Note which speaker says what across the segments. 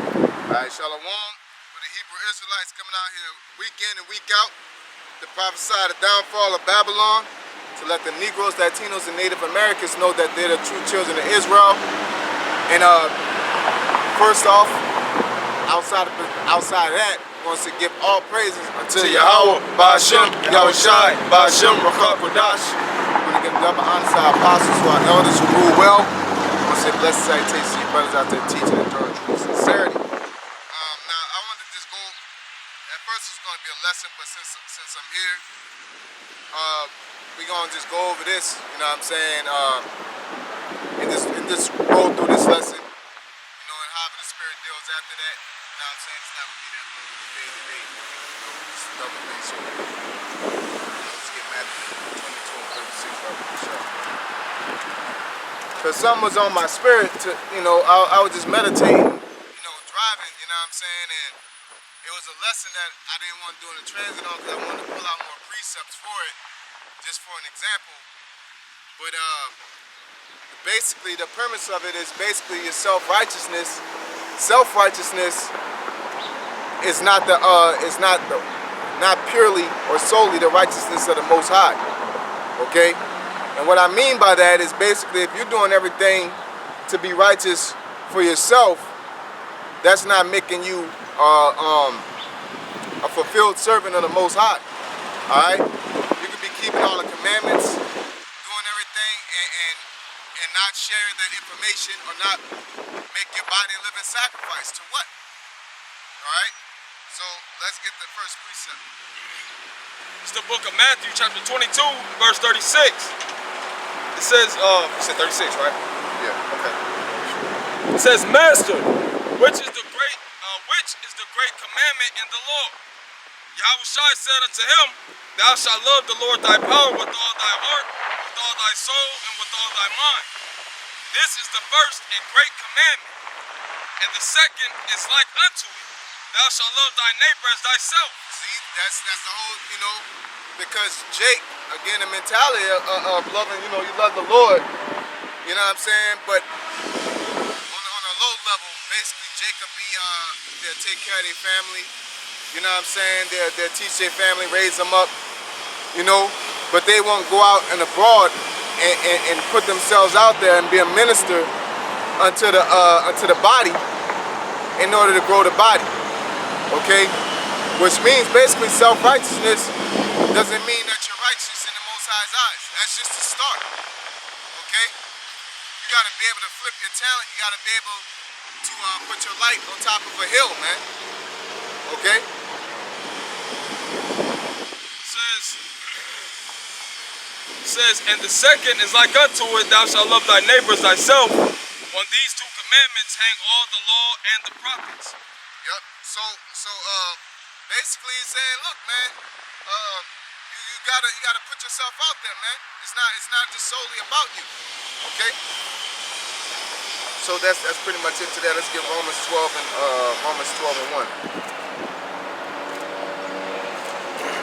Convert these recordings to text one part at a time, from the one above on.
Speaker 1: Alright, Shalom with the Hebrew Israelites coming out here week in and week out to prophesy the downfall of Babylon, to let the Negroes, Latinos, and Native Americans know that they're the true children of Israel. And first off, outside of that, wants to give all praises unto Yahawah, BAHASHAM, YAHAWASHI, BAHASHAM, RAWCHAA, QADASH. We want to give double honor to our apostles, to our elders who rule well. I want to say blessed salutation to you brothers out there teaching and enduring true sincerity. Now, I wanted to just go, at first it's going to be a lesson, but since I'm here, we're going to just go over this, you know what I'm saying, and just roll through this lesson, you know, and however the Spirit deals after that. You know what I'm saying? It's not going to be that long day to day. You know, just double day. So let's get Matthew 22 and 36 right with the show. Because something was on my spirit to, you know, I was just meditating, you know, driving, you know what I'm saying? And it was a lesson that I didn't want to do in the transit on because I wanted to pull out more precepts for it, just for an example. But basically the premise of it is basically your self-righteousness. Self-righteousness is not not purely or solely the righteousness of the Most High. Okay? And what I mean by that is basically if you're doing everything to be righteous for yourself, that's not making you a fulfilled servant of the Most High. Alright? You could be keeping all the commandments, doing everything, and not sharing that information or not make your body a living sacrifice. To what? Alright? So let's get the first precept.
Speaker 2: It's the book of Matthew, chapter 22, verse 36. It says, you said 36, right?
Speaker 1: Yeah, okay.
Speaker 2: It says, Master, which is the great commandment in the law? Yahawashi said unto him, Thou shalt love the Lord thy power with all thy heart, with all thy soul, and with all thy mind. This is the first and great commandment. And the second is like unto it. Thou shalt love thy neighbor as thyself.
Speaker 1: See, that's the whole, you know, because Jake, again, the mentality of loving, you know, you love the Lord, you know what I'm saying? But on a low level, basically Jacob they'll take care of their family, you know what I'm saying? They'll teach their family, raise them up, you know, but they won't go out and abroad and put themselves out there and be a minister unto the body in order to grow the body. Okay? Which means basically self-righteousness doesn't mean that you're righteous in the Most High's eyes. That's just the start. Okay? You gotta be able to flip your talent. You gotta be able to put your light on top of a hill, man. Okay?
Speaker 2: It says, and the second is like unto it, thou shalt love thy neighbor as thyself. On these two commandments hang all the law and the prophets.
Speaker 1: Yep. So basically he's saying, look, man, you gotta put yourself out there, man. It's not just solely about you. Okay? So that's pretty much it to that. Let's get Romans 12 and 1.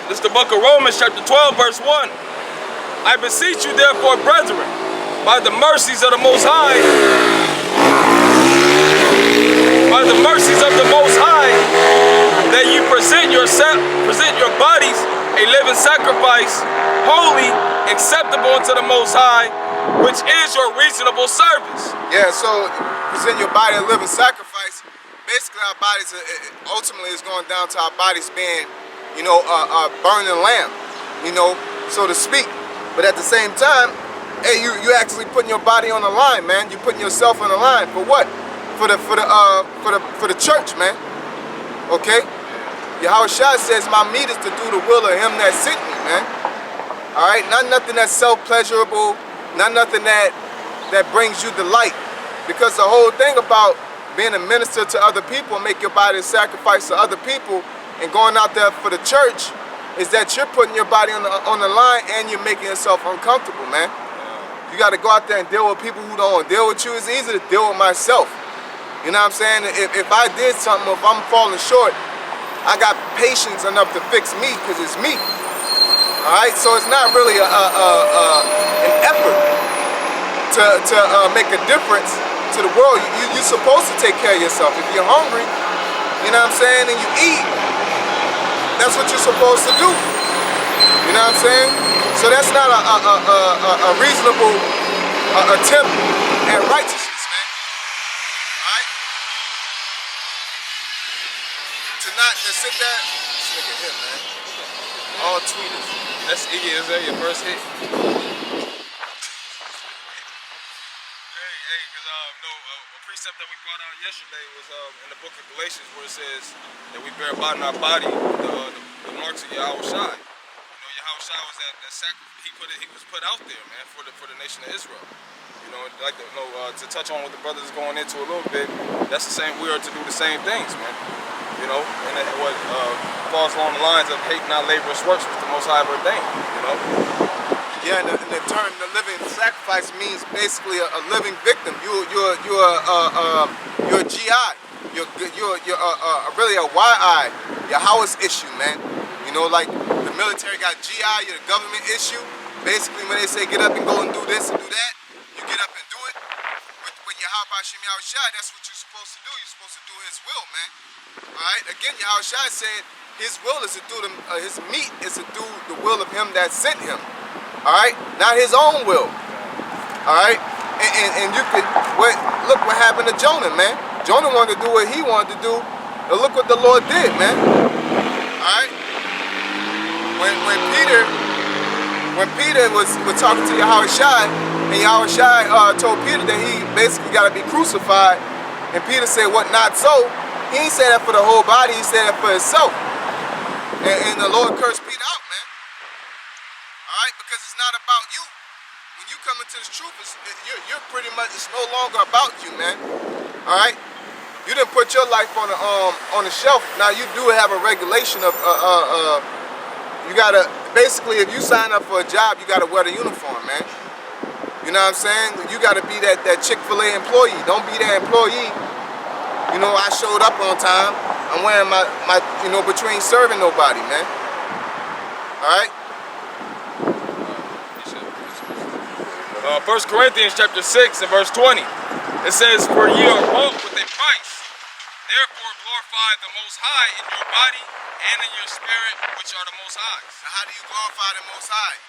Speaker 2: This is the book of Romans, chapter 12, verse 1. I beseech you therefore, brethren, by the mercies of the Most High, that you present your bodies a living sacrifice, holy, acceptable unto the Most High, which is your reasonable service.
Speaker 1: Yeah, so present your body a living sacrifice. Basically, our bodies ultimately is going down to our bodies being, you know, a burning lamb, you know, so to speak. But at the same time, hey, you actually putting your body on the line, man. You're putting yourself on the line for what? For the church, man. Okay? Yahawashi says, my meat is to do the will of him that sent me, man. Alright? Not nothing that's self-pleasurable, not nothing that brings you delight. Because the whole thing about being a minister to other people, make your body a sacrifice to other people, and going out there for the church, is that you're putting your body on the line and you're making yourself uncomfortable, man. You got to go out there and deal with people who don't want to deal with you. It's easy to deal with myself. You know what I'm saying? If I did something, if I'm falling short, I got patience enough to fix me because it's me. All right? So it's not really an effort to make a difference to the world, you're supposed to take care of yourself. If you're hungry, you know what I'm saying, and you eat, that's what you're supposed to do. You know what I'm saying? So that's not a reasonable attempt at righteousness, man. Alright? To not to sit there. This nigga here, man. All tweeters.
Speaker 2: That's Iggy, is that your first hit? A precept that we brought out yesterday was in the book of Galatians, where it says that we bear about in our body the marks of YAHAWASHI. You know, YAHAWASHI was that sacrifice. He was put out there, man, for the nation of Israel. You know, like to touch on what the brothers is going into a little bit, that's the same. We are to do the same things, man. You know, and what falls along the lines of hate not laborious works, which the Most High ordained. You know.
Speaker 1: Yeah, and the term "the living sacrifice" means basically a living victim. You're a GI. You're really a YI. Yahawah's issue, man. You know, like the military got GI. You're the government issue. Basically, when they say get up and go and do this and do that, you get up and do it. With YAHAWASHI, that's what you're supposed to do. You're supposed to do His will, man. All right. Again, YAHAWASHI said His will is to do His meat is to do the will of Him that sent Him. All right, not His own will. All right, and you could look what happened to Jonah, man. Jonah wanted to do what he wanted to do, and look what the Lord did, man. All right, when Peter was talking to YAHAWASHI, and YAHAWASHI told Peter that he basically got to be crucified, and Peter said, "What, not so?" He ain't say that for the whole body. He said that for himself, and the Lord cursed Peter out, man. Alright, because it's not about you. When you come into this truth, you're pretty much, it's no longer about you, man. Alright? You didn't put your life on the shelf. Now you do have a regulation of you gotta basically, if you sign up for a job, you gotta wear the uniform, man. You know what I'm saying? You gotta be that Chick-fil-A employee. Don't be that employee. You know, I showed up on time. I'm wearing my you know, between serving nobody, man. Alright?
Speaker 2: 1 Corinthians chapter 6 and verse 20. It says, "For ye are bought with a price. Therefore glorify the Most High in your body and in your spirit, which are the Most High's."
Speaker 1: Now, how do you glorify the Most High?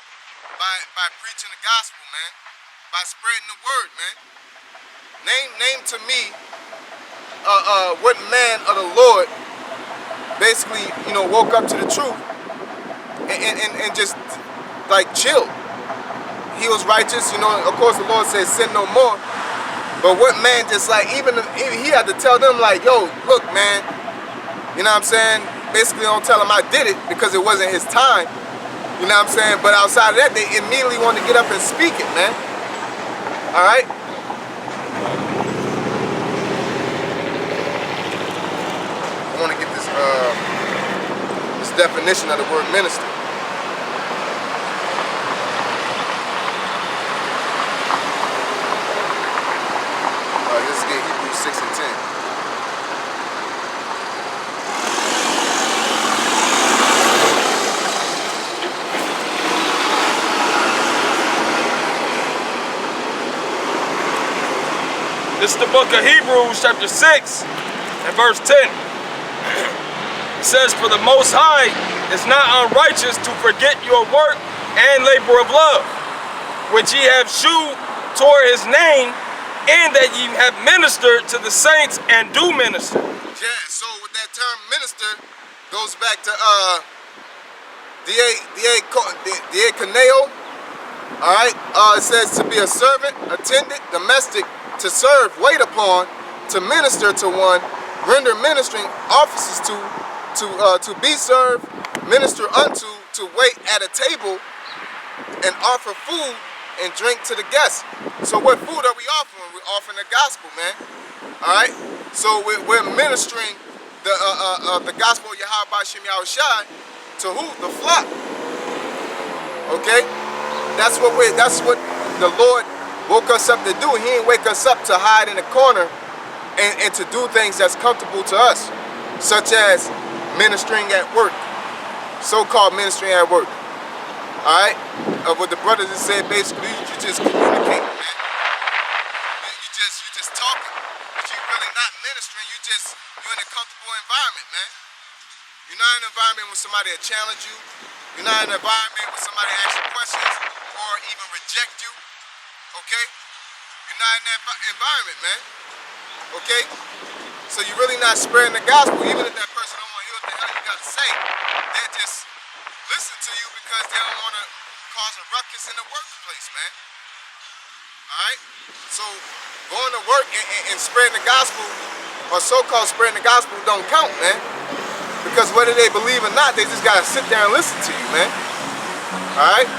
Speaker 1: By preaching the gospel, man. By spreading the word, man. Name to me what man of the Lord basically, you know, woke up to the truth and just like chill. He was righteous, you know. Of course, the Lord says sin no more. But what man just like, even he had to tell them like, yo, look, man. You know what I'm saying? Basically, don't tell him I did it because it wasn't his time. You know what I'm saying? But outside of that, they immediately want to get up and speak it, man. All right? I want to get this definition of the word minister. Let's get Hebrews 6 and 10.
Speaker 2: This is the book of Hebrews chapter 6 and verse 10. It says, "For the Most High is not unrighteous to forget your work and labor of love, which ye have shewed toward His name, and that ye have ministered to the saints and do minister."
Speaker 1: Yeah, so with that term minister goes back to diakoneo. Alright, it says to be a servant, attendant, domestic, to serve, wait upon, to minister to one, render ministering offices to be served, minister unto, to wait at a table, and offer food and drink to the guests. So what food are we offering? We're offering the gospel, man. All right. So we're ministering the gospel of YAHAWASHI to who? The flock. Okay. That's what the Lord woke us up to do. He didn't wake us up to hide in a corner and to do things that's comfortable to us, such as ministering at work, so-called ministering at work. All right, what the brothers have said, basically, you just communicate, man. You just talk just, you're in a comfortable environment, man. You're not in an environment where somebody will challenge you. You're not in an environment where somebody asks you questions or even reject you. Okay? You're not in that environment, man. Okay? So you're really not spreading the gospel. Even if that person don't want to hear what the hell you got to say, they just listen to you because they don't want to cause a ruckus in the workplace, man. Alright? So going to work and spreading the gospel, or so-called spreading the gospel, don't count, man. Because whether they believe or not, they just gotta sit there and listen to you, man. Alright?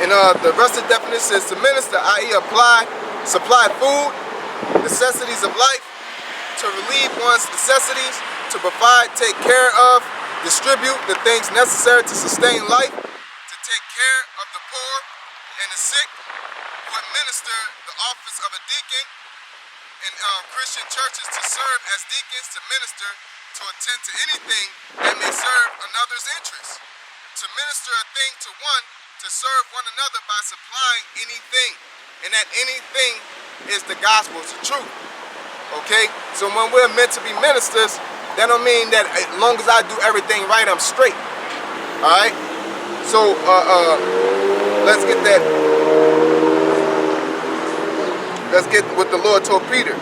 Speaker 1: And the rest of the definition is to minister, i.e. supply food, necessities of life, to relieve one's necessities, to provide, take care of, distribute the things necessary to sustain life, to take care of the poor and the sick, to administer the office of a deacon in Christian churches, to serve as deacons, to minister, to attend to anything that may serve another's interest, to minister a thing to one, to serve one another by supplying anything, and that anything is the gospel, it's the truth. Okay? So when we're meant to be ministers, that don't mean that as long as I do everything right, I'm straight. Alright? So let's get that. Let's get what the Lord told Peter.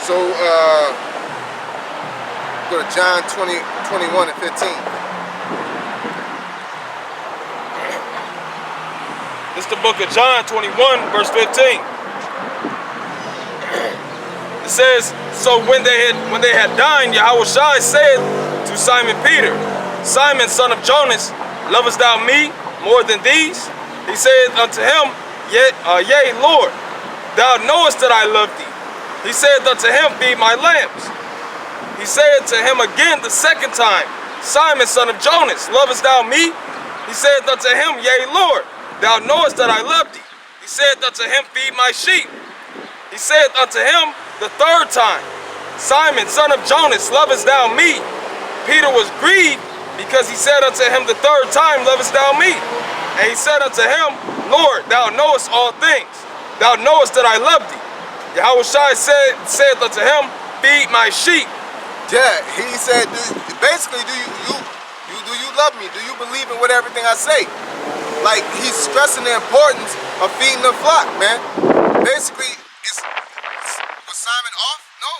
Speaker 1: So go to John 20:21 and 15.
Speaker 2: This is the book of John 21, verse 15. It says, so when they had dined, Yahawashi said to Simon Peter, Simon, son of Jonas, lovest thou me more than these? He said unto him, Yea, Lord, thou knowest that I love thee. He said unto him, feed my lambs. He said to him again the second time, Simon, son of Jonas, lovest thou me? He said unto him, Yea, Lord, thou knowest that I love thee. He said unto him, feed my sheep. He said unto him the third time, Simon, son of Jonas, lovest thou me? Peter was grieved because he said unto him the third time, lovest thou me? And he said unto him, Lord, thou knowest all things. Thou knowest that I love thee. Yahawashi said unto him, feed my sheep.
Speaker 1: Yeah, he said, basically, do you love me? Do you believe in what everything I say? Like, he's stressing the importance of feeding the flock, man. Basically, was Simon off? No.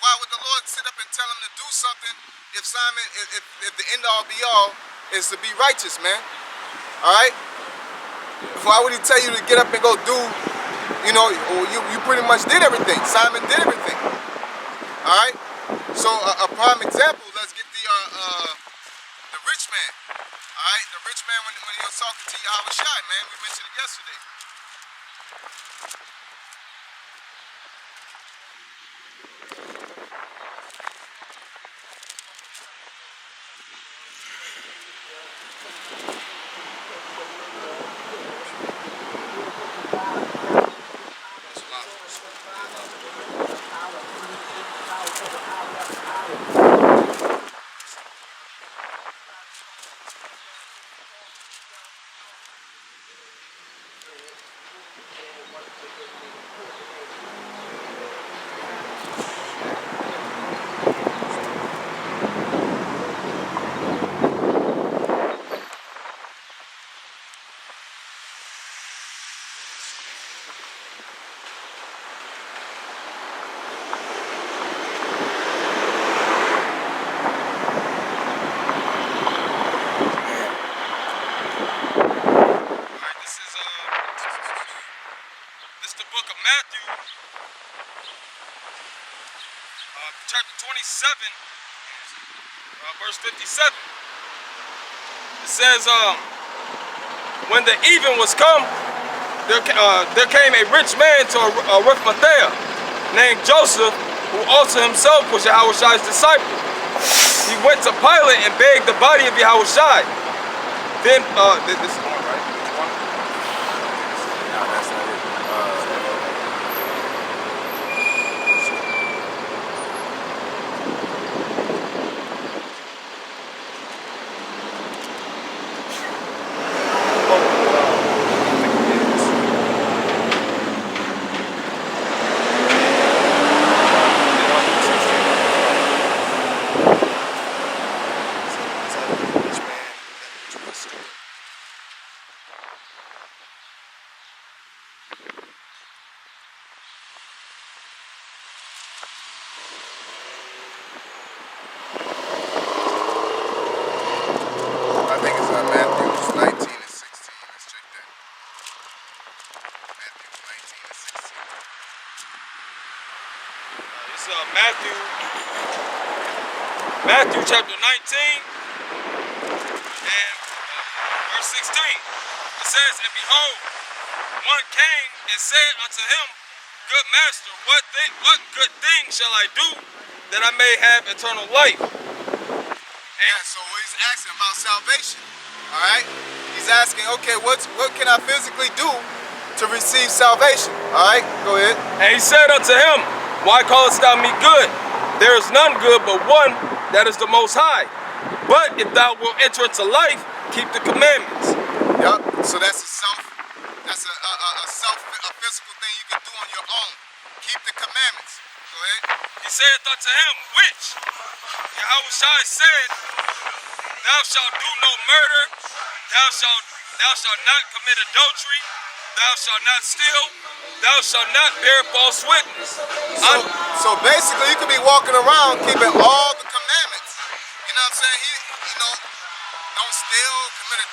Speaker 1: Why would the Lord sit up and tell him to do something if the end all be all is to be righteous, man? All right. Why would he tell you to get up and go do? You know, you pretty much did everything. Simon did everything. All right. So a prime example. Let's get the rich man. All right, the rich man when he was talking to Yahawashi, man, we mentioned it yesterday.
Speaker 2: Matthew, chapter 27, verse 57. It says, when the even was come, there came a rich man to Arimathea named Joseph, who also himself was Yahawashi's disciple. He went to Pilate and begged the body of Yahawashi. Then, this is one, right? This one?
Speaker 1: No, that's not it. I think it's Matthew 19 and 16. Let's check that. Matthew 19 and 16.
Speaker 2: It's Matthew chapter 19 and verse 16. It says, and behold, one came and said unto him, Good master, what good thing shall I do that I may have eternal life?
Speaker 1: Yeah, so he's asking about salvation. All right? He's asking, okay, what can I physically do to receive salvation? All right, go ahead.
Speaker 2: And he said unto him, Why callest thou me good? There is none good but one, that is the Most High. But if thou wilt enter into life, keep the commandments.
Speaker 1: Yup. So that's a physical thing you can do on your own. Keep the commandments. Go ahead.
Speaker 2: He said unto him, which Yahawashi said, Thou shalt do no murder, thou shalt not commit adultery, thou shalt not steal, thou shalt not bear false witness.
Speaker 1: So basically, you could be walking around keeping all the commandments. You know what I'm saying? Don't steal,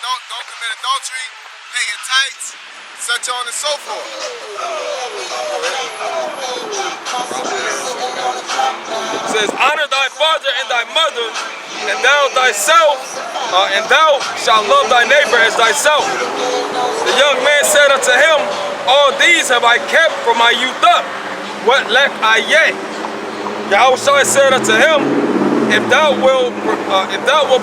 Speaker 1: don't commit adultery, pay your tithes, such on and so forth.
Speaker 2: It says, Honor thy father and thy mother, and thou thyself, and thou shalt love thy neighbor as thyself. The young man said unto him, All these have I kept from my youth up. What lack I yet? Yahawashi said unto him, If thou wilt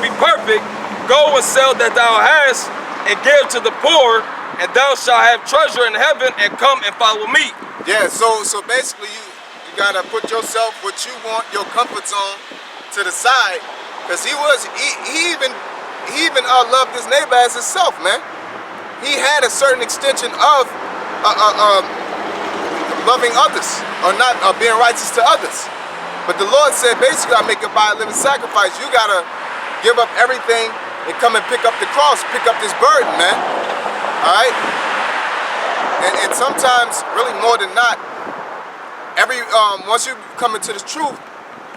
Speaker 2: be perfect, go and sell that thou hast, and give to the poor, and thou shalt have treasure in heaven, and come and follow me.
Speaker 1: Yeah, so basically you gotta put yourself, what you want, your comfort zone, to the side, because he even loved his neighbor as himself, man. He had a certain extension of loving others, or not being righteous to others. But the Lord said, basically, I make it by a living sacrifice. You gotta give up everything and come and pick up the cross, pick up this burden, man. All right? And sometimes, really more than not, once you come into the truth,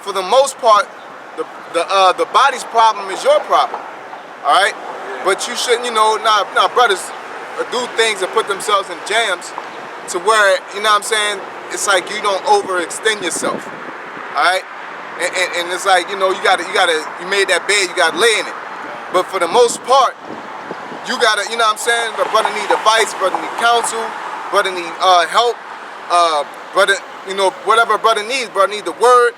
Speaker 1: for the most part, the body's problem is your problem. All right? But you shouldn't, brothers do things and put themselves in jams to where, you know what I'm saying, it's like you don't overextend yourself. All right? And it's like, you made that bed, you gotta lay in it. But for the most part, you gotta, you know what I'm saying, the brother need advice, brother need counsel, brother need help, brother, whatever brother needs the word,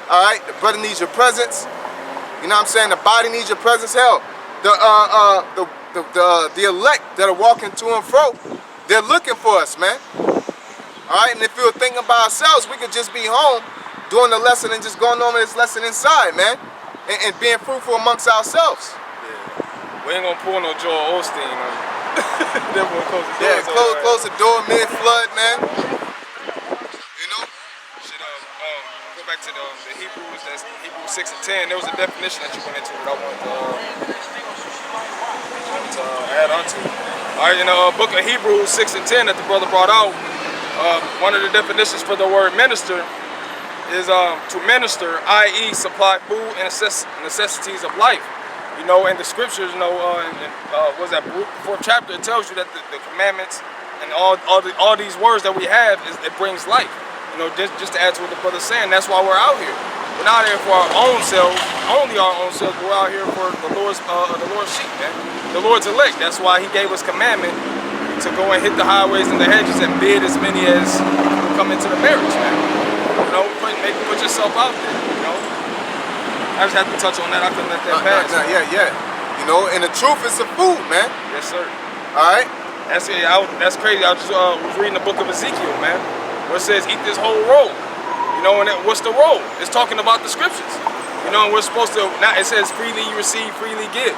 Speaker 1: all right? The brother needs your presence, you know what I'm saying? The body needs your presence. Hell, the elect that are walking to and fro, they're looking for us, man. All right, and if we were thinking about ourselves, we could just be home doing the lesson and just going on with this lesson inside, man, and being fruitful amongst ourselves.
Speaker 2: Yeah, we ain't gonna pull no Joel Osteen on you. Then we'll close the door.
Speaker 1: Yeah, close the door mid-flood, man. You know?
Speaker 2: Should go back to the Hebrews. That's Hebrews 6 and 10. There was a definition that you went into that I wanted to add on to. All right, in the book of Hebrews 6 and 10 that the brother brought out, one of the definitions for the word minister is to minister, i.e. supply food and necessities of life. You know, in the scriptures, what's that, 4th chapter, it tells you that the commandments and all these words that we have, it brings life. You know, just to add to what the brother's saying, that's why we're out here. We're not out here for our own selves, only our own selves, but we're out here for the Lord's sheep, man. The Lord's elect. That's why he gave us commandment to go and hit the highways and the hedges and bid as many as come into the marriage, man. You know, put yourself out there, you know. I just had to touch on that. I couldn't let that pass.
Speaker 1: Yeah. You know, and the truth is the food, man.
Speaker 2: Yes, sir.
Speaker 1: All right?
Speaker 2: That's crazy. I just was reading the book of Ezekiel, man, where it says, eat this whole roll. You know, and what's the roll? It's talking about the scriptures. You know, and we're supposed to, now it says, freely you receive, freely give.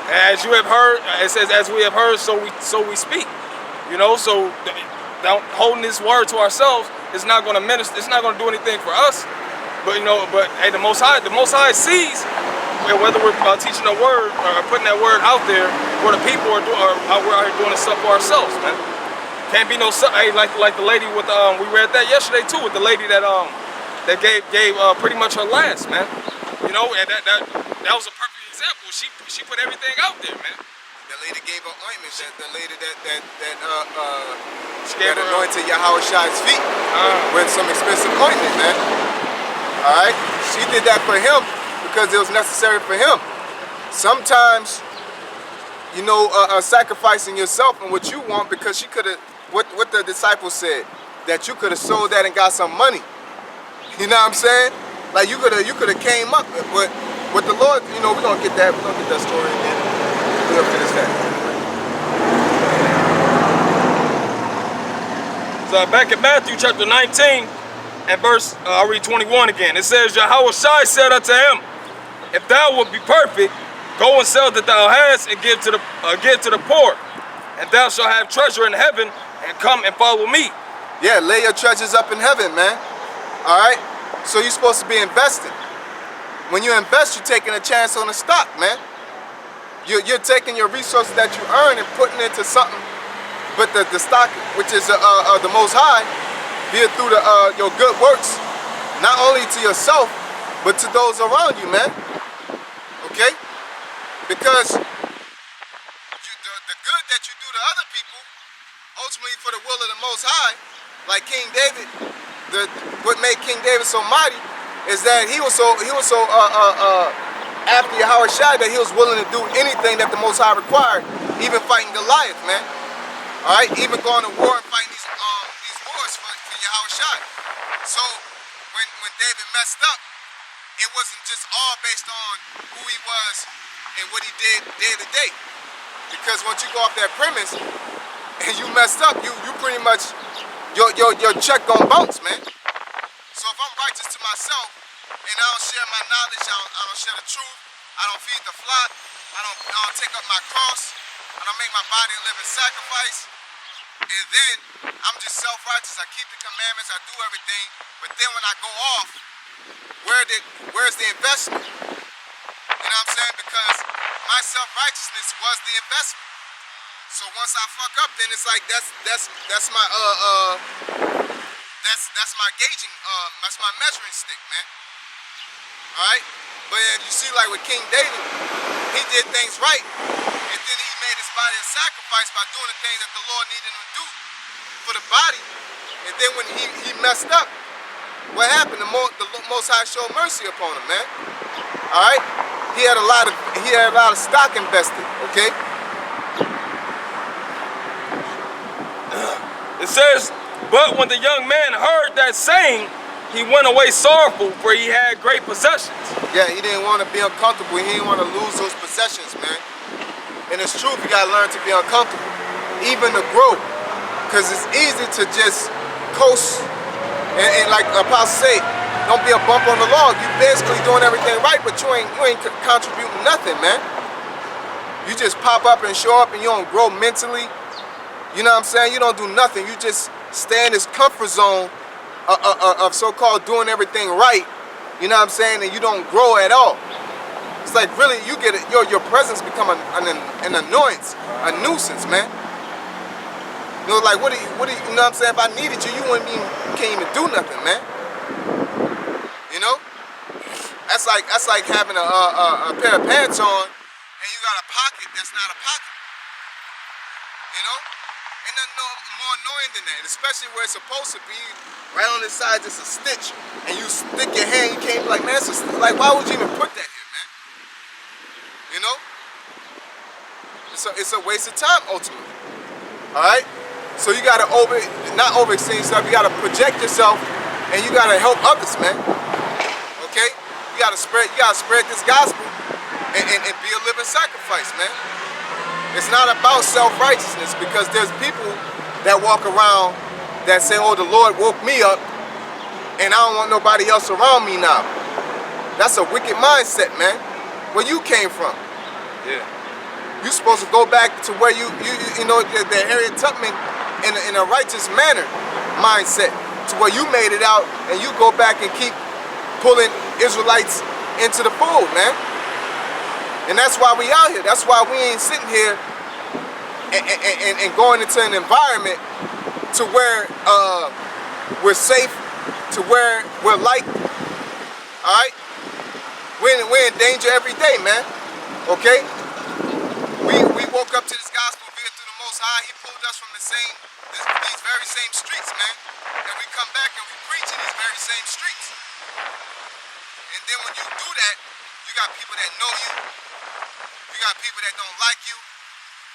Speaker 2: As you have heard, it says, as we have heard, so we speak. You know, so holding this word to ourselves is not going to minister. It's not going to do anything for us. But hey, the Most High sees whether we're teaching the word or putting that word out there, where the people are doing, or we're out here doing this stuff for ourselves, man. Can't be no son. Hey, like the lady with we read that yesterday too, with the lady that gave pretty much her last, man. You know, and that was a perfect example. She put everything out there, man.
Speaker 1: The lady gave her ointment. The lady that
Speaker 2: She gave her
Speaker 1: anointed YAHAWASHI's feet with some expensive ointment, man. All right, she did that for him because it was necessary for him. Sometimes, you know, sacrificing yourself and what you want, because she could have, what the disciples said, that you could have sold that and got some money. You know what I'm saying? Like you could have came up with the Lord. You know, we're gonna get that story again. We're gonna finish that.
Speaker 2: So back in Matthew chapter 19 and verse, I'll read 21 again. It says, Yahawashi said unto him, if thou wilt be perfect, go and sell that thou hast and give to the poor, and thou shalt have treasure in heaven, and come and follow me.
Speaker 1: Yeah, lay your treasures up in heaven, man. All right? So you're supposed to be investing. When you invest, you're taking a chance on the stock, man. You're taking your resources that you earn and putting into something, but the stock, which is the Most High, be it through your good works, not only to yourself, but to those around you, man. Okay? Because the good that you do to other people, ultimately for the will of the Most High, like King David, what made King David so mighty is that he was so after Yahawashi that he was willing to do anything that the Most High required, even fighting Goliath, man. All right, even going to war and fighting these wars for Yahawashi. So when David messed up, it wasn't just all based on who he was and what he did day to day. Because once you go off that premise and you messed up, you pretty much your check gonna bounce, man. So if I'm righteous to myself and I don't share my knowledge, I don't share the truth, I don't feed the flock, I don't take up my cross, I don't make my body a living sacrifice, and then I'm just self-righteous, I keep the commandments, I do everything, but then when I go off, where's the investment? You know what I'm saying? Because my self-righteousness was the investment. So once I fuck up, then it's like that's my that's my gauging, that's my measuring stick, man. All right, but you see, like with King David, he did things right, and then he made his body a sacrifice by doing the things that the Lord needed him to do for the body. And then when he messed up, what happened? The Most High showed mercy upon him, man. All right, he had a lot of stock invested. Okay.
Speaker 2: It says, but when the young man heard that saying, he went away sorrowful, for he had great possessions.
Speaker 1: Yeah, he didn't want to be uncomfortable. He didn't want to lose those possessions, man. And it's true, you gotta learn to be uncomfortable, even to grow, because it's easy to just coast and like Apostle say, don't be a bump on the log. You basically doing everything right, but you ain't contributing nothing, man. You just pop up and show up, and you don't grow mentally. You know what I'm saying? You don't do nothing. You just stay in this comfort zone of so-called doing everything right. You know what I'm saying? And you don't grow at all. It's like really, you get it. Your presence become an annoyance, a nuisance, man. You know, like what do you know what I'm saying? If I needed you, you can't even do nothing, man. You know? That's like having a pair of pants on and you got a pocket that's not a pocket. You know? Ain't nothing more annoying than that, especially where it's supposed to be right on the side, just a stitch, and you stick your hand, you can't be like, man, like, why would you even put that here, man? You know? It's a waste of time, ultimately. All right? So you gotta not overextend yourself, you gotta project yourself, and you gotta help others, man. Okay? You gotta spread this gospel and be a living sacrifice, man. It's not about self-righteousness, because there's people that walk around that say, oh, the Lord woke me up and I don't want nobody else around me now. That's a wicked mindset, man. Where you came from.
Speaker 2: Yeah.
Speaker 1: You're supposed to go back to where you know, the Harriet Tubman in a righteous manner mindset, to where you made it out and you go back and keep pulling Israelites into the fold, man. And that's why we out here. That's why we ain't sitting here and going into an environment to where we're safe, to where we're liked. All right, we're in danger every day, man. Okay, we woke up to this gospel via through the Most High. He pulled us from these very same streets, man, and we come back and we preach in these very same streets. And then when you do that, you got people that know you. You got people that don't like you.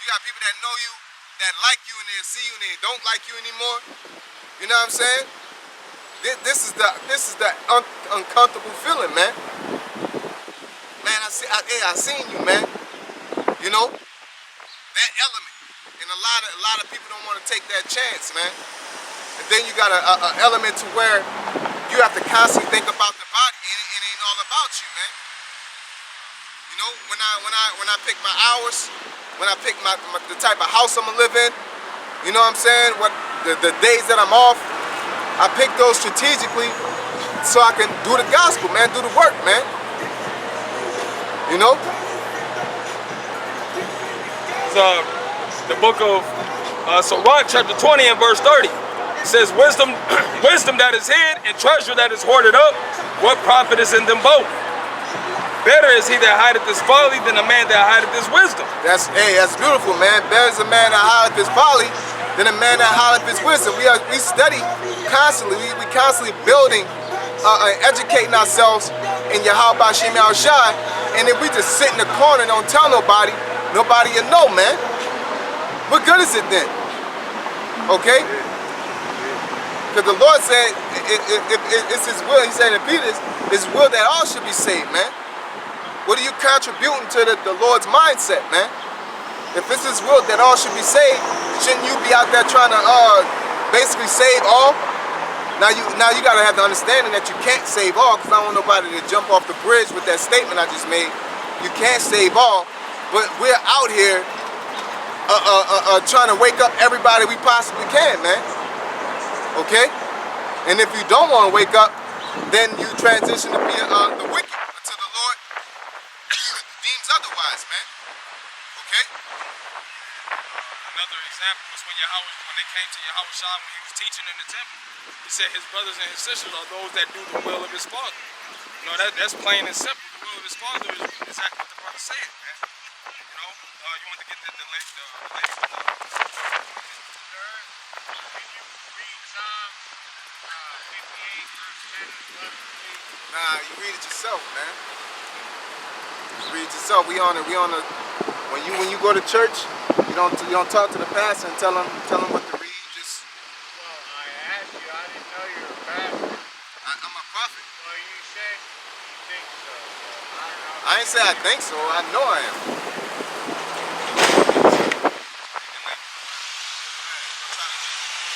Speaker 1: You got people that know you, that like you, and they see you and they don't like you anymore. You know what I'm saying? This is the uncomfortable feeling, man. Man, I seen you, man. You know that element, and a lot of people don't want to take that chance, man. And then you got a element to where you have to constantly think about the body, and it ain't all about you, man. You know, when I pick my hours, when I pick the type of house I'm gonna live in, you know what I'm saying? What the days that I'm off, I pick those strategically so I can do the gospel, man, do the work, man. You know?
Speaker 2: The book of Sirach, chapter 20 and verse 30. It says, wisdom that is hid and treasure that is hoarded up, what profit is in them both? Better is he that hideth his folly than a man that hideth his wisdom.
Speaker 1: That's beautiful, man. Better is a man that hideth his folly than a man that hideth his wisdom. We study constantly. We constantly building and educating ourselves in YAHAWASHI, and if we just sit in the corner and don't tell nobody will know, man. What good is it then? Okay? Because the Lord said, it's His will. He said in Peter, His will that all should be saved, man. What are you contributing to the Lord's mindset, man? If it's His will that all should be saved, shouldn't you be out there trying to basically save all? Now you gotta have the understanding that you can't save all, because I don't want nobody to jump off the bridge with that statement I just made. You can't save all, but we're out here trying to wake up everybody we possibly can, man. Okay? And if you don't want to wake up, then you transition to be the wicked until the Lord deems otherwise, man. Okay?
Speaker 2: Another example was when they came to Yahawashi when he was teaching in the temple. He said his brothers and his sisters are those that do the will of his father. You know, that's plain and simple. The will of his father is exactly what the brother said, man. You know, you want to get the latest.
Speaker 1: Nah, you read it yourself, man. You read it yourself. We on the. When you go to church, you don't talk to the pastor and tell him what to read. Just.
Speaker 3: Well, I asked you. I didn't know you were a pastor.
Speaker 1: I'm a prophet.
Speaker 3: Well, you said you think so. I don't know.
Speaker 1: I ain't say I think so. I know I am.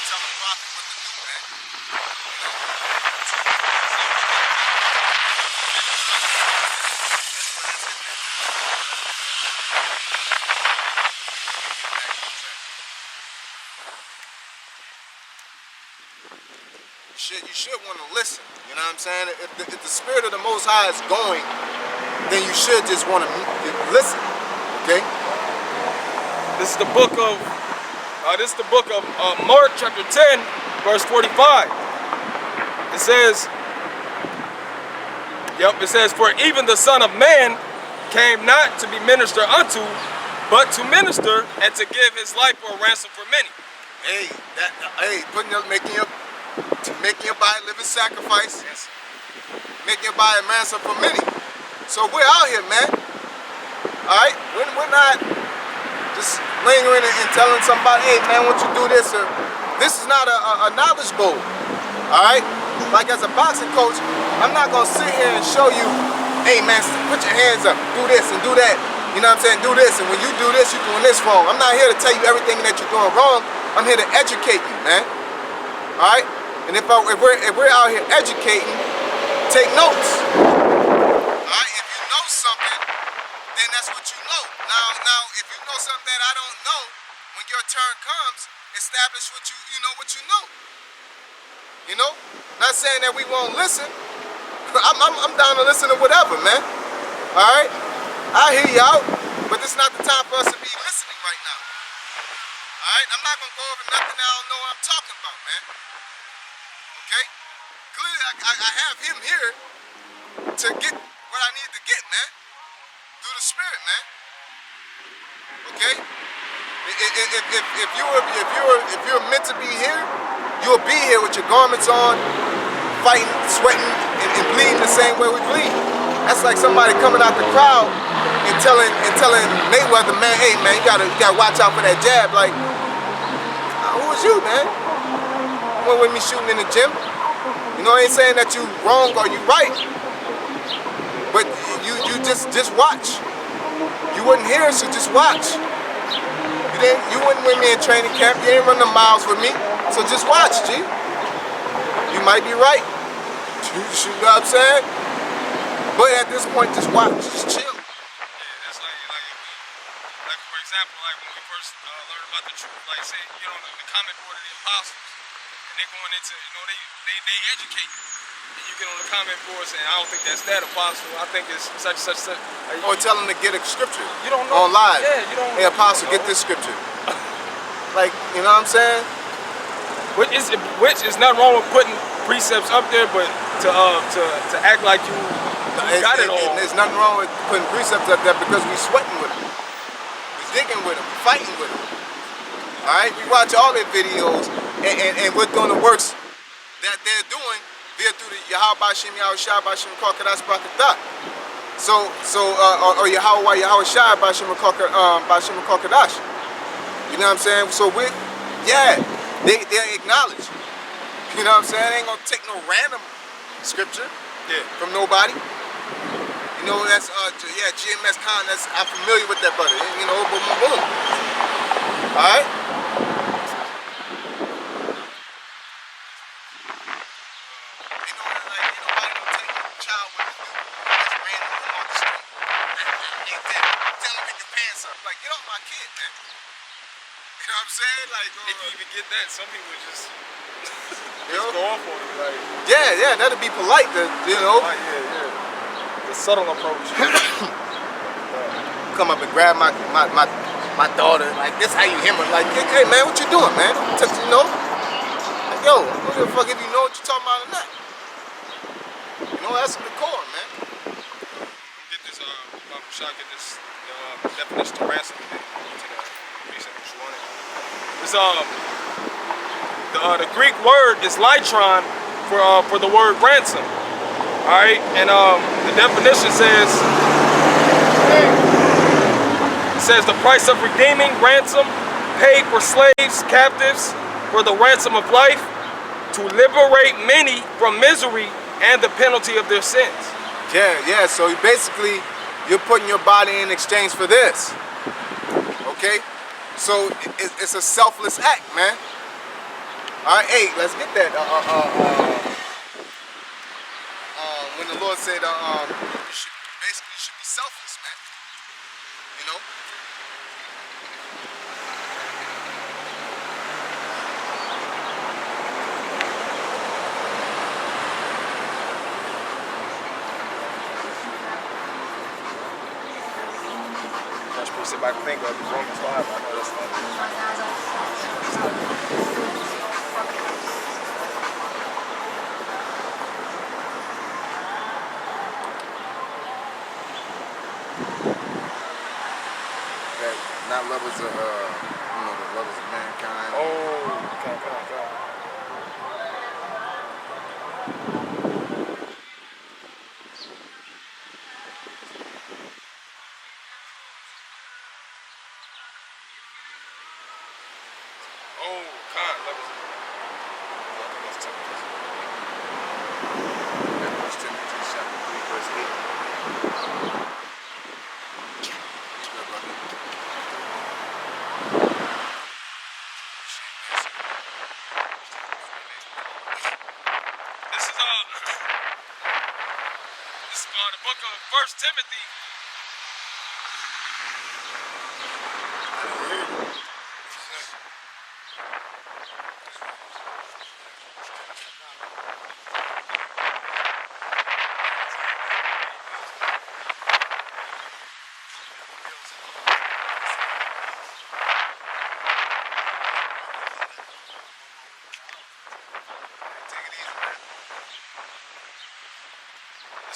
Speaker 1: Tell a prophet what to do, man. You should want to listen. You know what I'm saying? If the Spirit of the Most High is going, then you should just want to listen. Okay?
Speaker 2: This is the book of Mark, chapter 10, verse 45. It says, for even the Son of Man came not to be ministered unto, but to minister and to give his life for a ransom for many.
Speaker 1: Making your body a living sacrifice. Yes. Making your body a ransom for many. So we're out here, man. Alright? We're not just lingering and telling somebody, hey man, won't you do this? Or this is not a knowledge bowl. Alright? Like as a boxing coach, I'm not gonna sit here and show you, hey man, put your hands up, do this and do that. You know what I'm saying? Do this, and when you do this, you're doing this wrong. I'm not here to tell you everything that you're doing wrong. I'm here to educate you, man. Alright? And if we're out here educating, take notes. Alright, if you know something, then that's what you know. Now, if you know something that I don't know, when your turn comes, establish what you know. You know? Not saying that we won't listen. I'm down to listen to whatever, man. Alright? I hear you out, but this is not the time for us to be listening right now. Alright? I'm not gonna go over nothing that I don't know what I'm talking about, man. Okay? Clearly I have him here to get what I need to get, man. Through the Spirit, man. Okay? If you're meant to be here, you'll be here with your garments on, fighting, sweating, and bleeding the same way we bleed. That's like somebody coming out the crowd and telling Mayweather, man, hey man, you gotta watch out for that jab. Like, who is you, man? You went with me shooting in the gym. You know, I ain't saying that you wrong or you right, but you just watch. You wasn't here, so just watch. You wasn't with me in training camp. You ain't run the miles with me, so just watch, G. You might be right. You know what I'm saying? But at this point, just watch, just chill.
Speaker 2: Yeah, that's like for example, like when we first learned about the truth, like say, you know, the comment board of the apostles, and they going into, you know, they educate. And you get on the comment board saying, I don't think that's that apostle. I think it's such.
Speaker 1: Or tell them to get a scripture.
Speaker 2: You don't know.
Speaker 1: On live.
Speaker 2: Yeah, you don't.
Speaker 1: Hey, apostle, get this scripture. Like, you know what I'm saying?
Speaker 2: Which is nothing wrong with putting precepts up there, but to act like you got it all.
Speaker 1: There's nothing wrong with putting precepts up there because we sweating with them. We digging with them, fighting with them. Alright? We watch all their videos and we're doing the works that they're doing via through the YAHAWASHI, YAHAWASHI, QADASH, BAHASHAM. Or YAHAWAH, YAHAWASHI, BAHASHAM, QADASH. You know what I'm saying? So they acknowledge. You know what I'm saying? They ain't gonna take no random scripture from nobody. You know, that's GMS Khan, I'm familiar with that brother. You know, boom, boom, boom. Alright? Ain't nobody gonna take a child with a dude that's random from off the street. Tell him to pick your pants up. Like, get off my kid, man. You know what I'm saying? Like,
Speaker 2: if you even get that, some people just
Speaker 1: you know?
Speaker 2: go off on it. Like,
Speaker 1: yeah, that'll be polite, you know.
Speaker 2: Yeah. The subtle approach.
Speaker 1: Come up and grab my daughter, like this how you hammer, like, hey man, what you doing, man? You know? Like, yo, I don't give a fuck if you know what you're talking about or not. You know, that's the core, man.
Speaker 2: Get this, BAHASHAM, get this definition to ransom and then go to the precept what you wanted. It's the Greek word is litron for the word ransom. Alright, and the definition says the price of redeeming, ransom, paid for slaves, captives, for the ransom of life, to liberate many from misery and the penalty of their sins.
Speaker 1: Yeah, so basically you're putting your body in exchange for this. Okay? So it's a selfless act, man. Alright, hey, let's get that. When the Lord said, you should be selfless, man. You know?
Speaker 2: First precept I can think of is Romans 5. I know that's not
Speaker 1: Not lovers of, the lovers of mankind.
Speaker 2: Oh, okay. Oh, God, lovers of I think that's Timothy.
Speaker 1: That's Timothy chapter 3, verse 8.
Speaker 2: This is the book of 1 Timothy.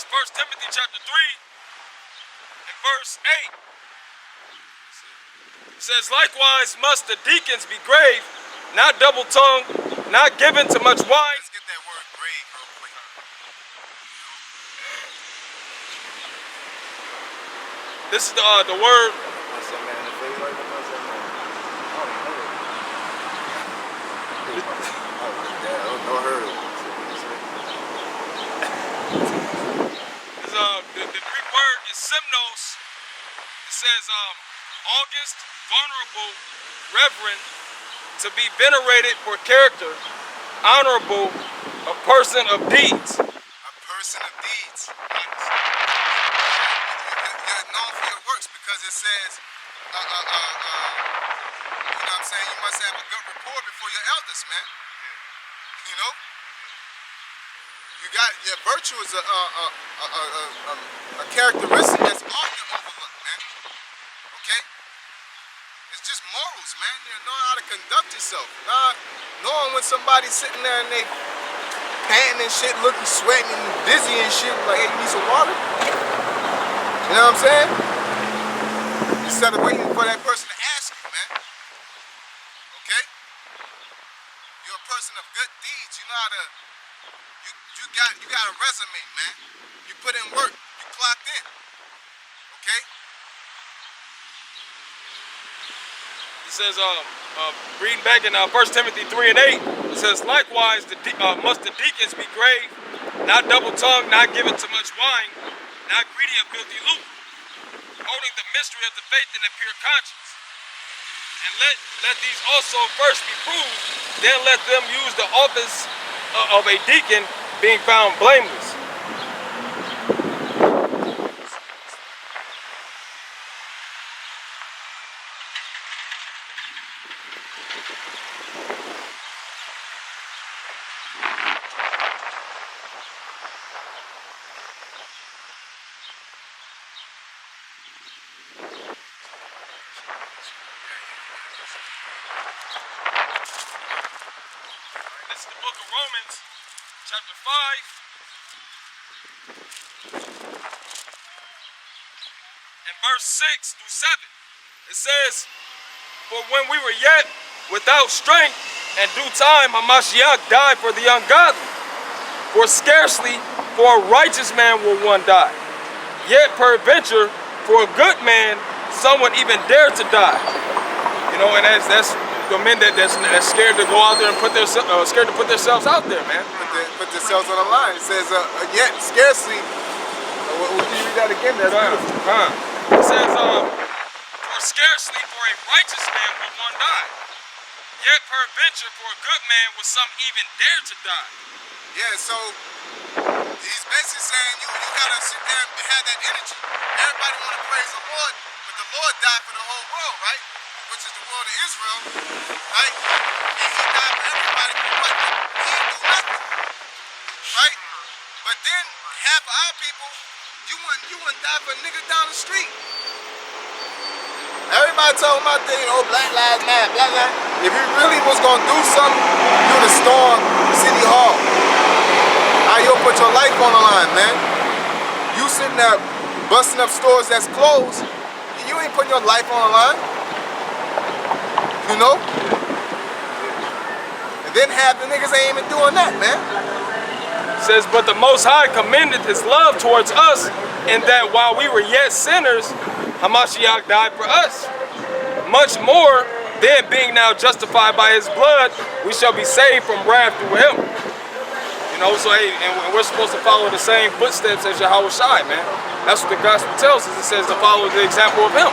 Speaker 2: 1 Timothy chapter 3 and verse 8. It says, likewise must the deacons be grave, not double-tongued, not given to much wine.
Speaker 1: Let's get that word grave real quick.
Speaker 2: This is the word.
Speaker 3: What's that man in the face like that? What's that man?
Speaker 1: No hurdle.
Speaker 2: The Greek word is semnos. It says august, vulnerable, reverend, to be venerated for character, honorable, a person of deeds.
Speaker 1: A person of deeds. You're known for your works because it says, you know what I'm saying? You must have a good rapport before your elders, man. You know? You got your virtue is a characteristic that's often overlooked, man. Okay? It's just morals, man. You know how to conduct yourself. Knowing when somebody's sitting there and they panting and shit, looking sweating and dizzy and shit, like, hey, you need some water? You know what I'm saying? Instead of waiting for that person to ask you, man. Okay? You're a person of good deeds. You know how to. You got a resume, man. You put in work. You clocked in. Okay?
Speaker 2: It says, reading back in 1 Timothy 3 and 8, it says, likewise must the deacons be grave, not double-tongued, not given to much wine, not greedy of filthy loot, holding the mystery of the faith in a pure conscience. And let these also first be proved, then let them use the office of a deacon, being found blameless. This is the book of Romans, chapter 5, and verse 6 through 7. It says, for when we were yet without strength, in due time Hamashiach died for the ungodly. For scarcely for a righteous man will one die. Yet peradventure for a good man someone even dare to die. You know, and that's the men that's scared to go out there and scared to put themselves out there, man.
Speaker 1: Put themselves on the line. It says, yet scarcely. Would you read that again? That's beautiful.
Speaker 2: It says, for scarcely for a righteous man will one die. Yet peradventure for a good man will some even dare to die.
Speaker 1: Yeah, so he's basically saying you gotta sit there and have that energy. Everybody want to praise the Lord, but the Lord died for the whole world, right? Which is the world of Israel, right? And he died for everybody, but what? He didn't do nothing, right? But then half of our people, you wouldn't die for a nigga down the street. Everybody talking about things, oh, Black Lives Matter, Black Lives Matter. If you really was gonna do something, you would have stormed City Hall. How you put your life on the line, man? You sitting there busting up stores that's closed, and you ain't putting your life on the line. You know? And then half the niggas ain't even doing that, man.
Speaker 2: It says, but the Most High commended his love towards us, in that while we were yet sinners, Hamashiach died for us. Much more, then being now justified by his blood, we shall be saved from wrath through him. You know, so hey, and we're supposed to follow the same footsteps as YAHAWASHI, man. That's what the gospel tells us. It says to follow the example of him.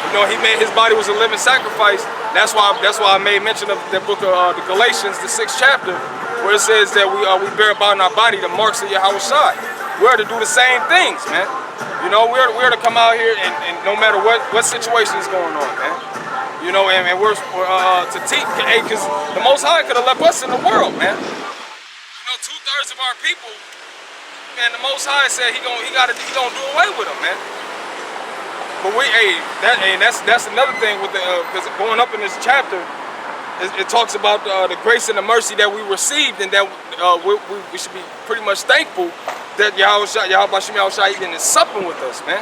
Speaker 2: You know, he made his body was a living sacrifice. That's why I made mention of the book of the Galatians, the 6th chapter, where it says that we bear about in our body the marks of YAHAWASHI. We are to do the same things, man. You know, we're to come out here and no matter what situation is going on, man. You know, and we're to teach, because the Most High could have left us in the world, man. You know, 2/3 of our people, man, the Most High said he gonna do away with them, man. But that's another thing with because going up in this chapter, it talks about the grace and the mercy that we received, and that we should be pretty much thankful that YAHAWASHI even is supping with us, man.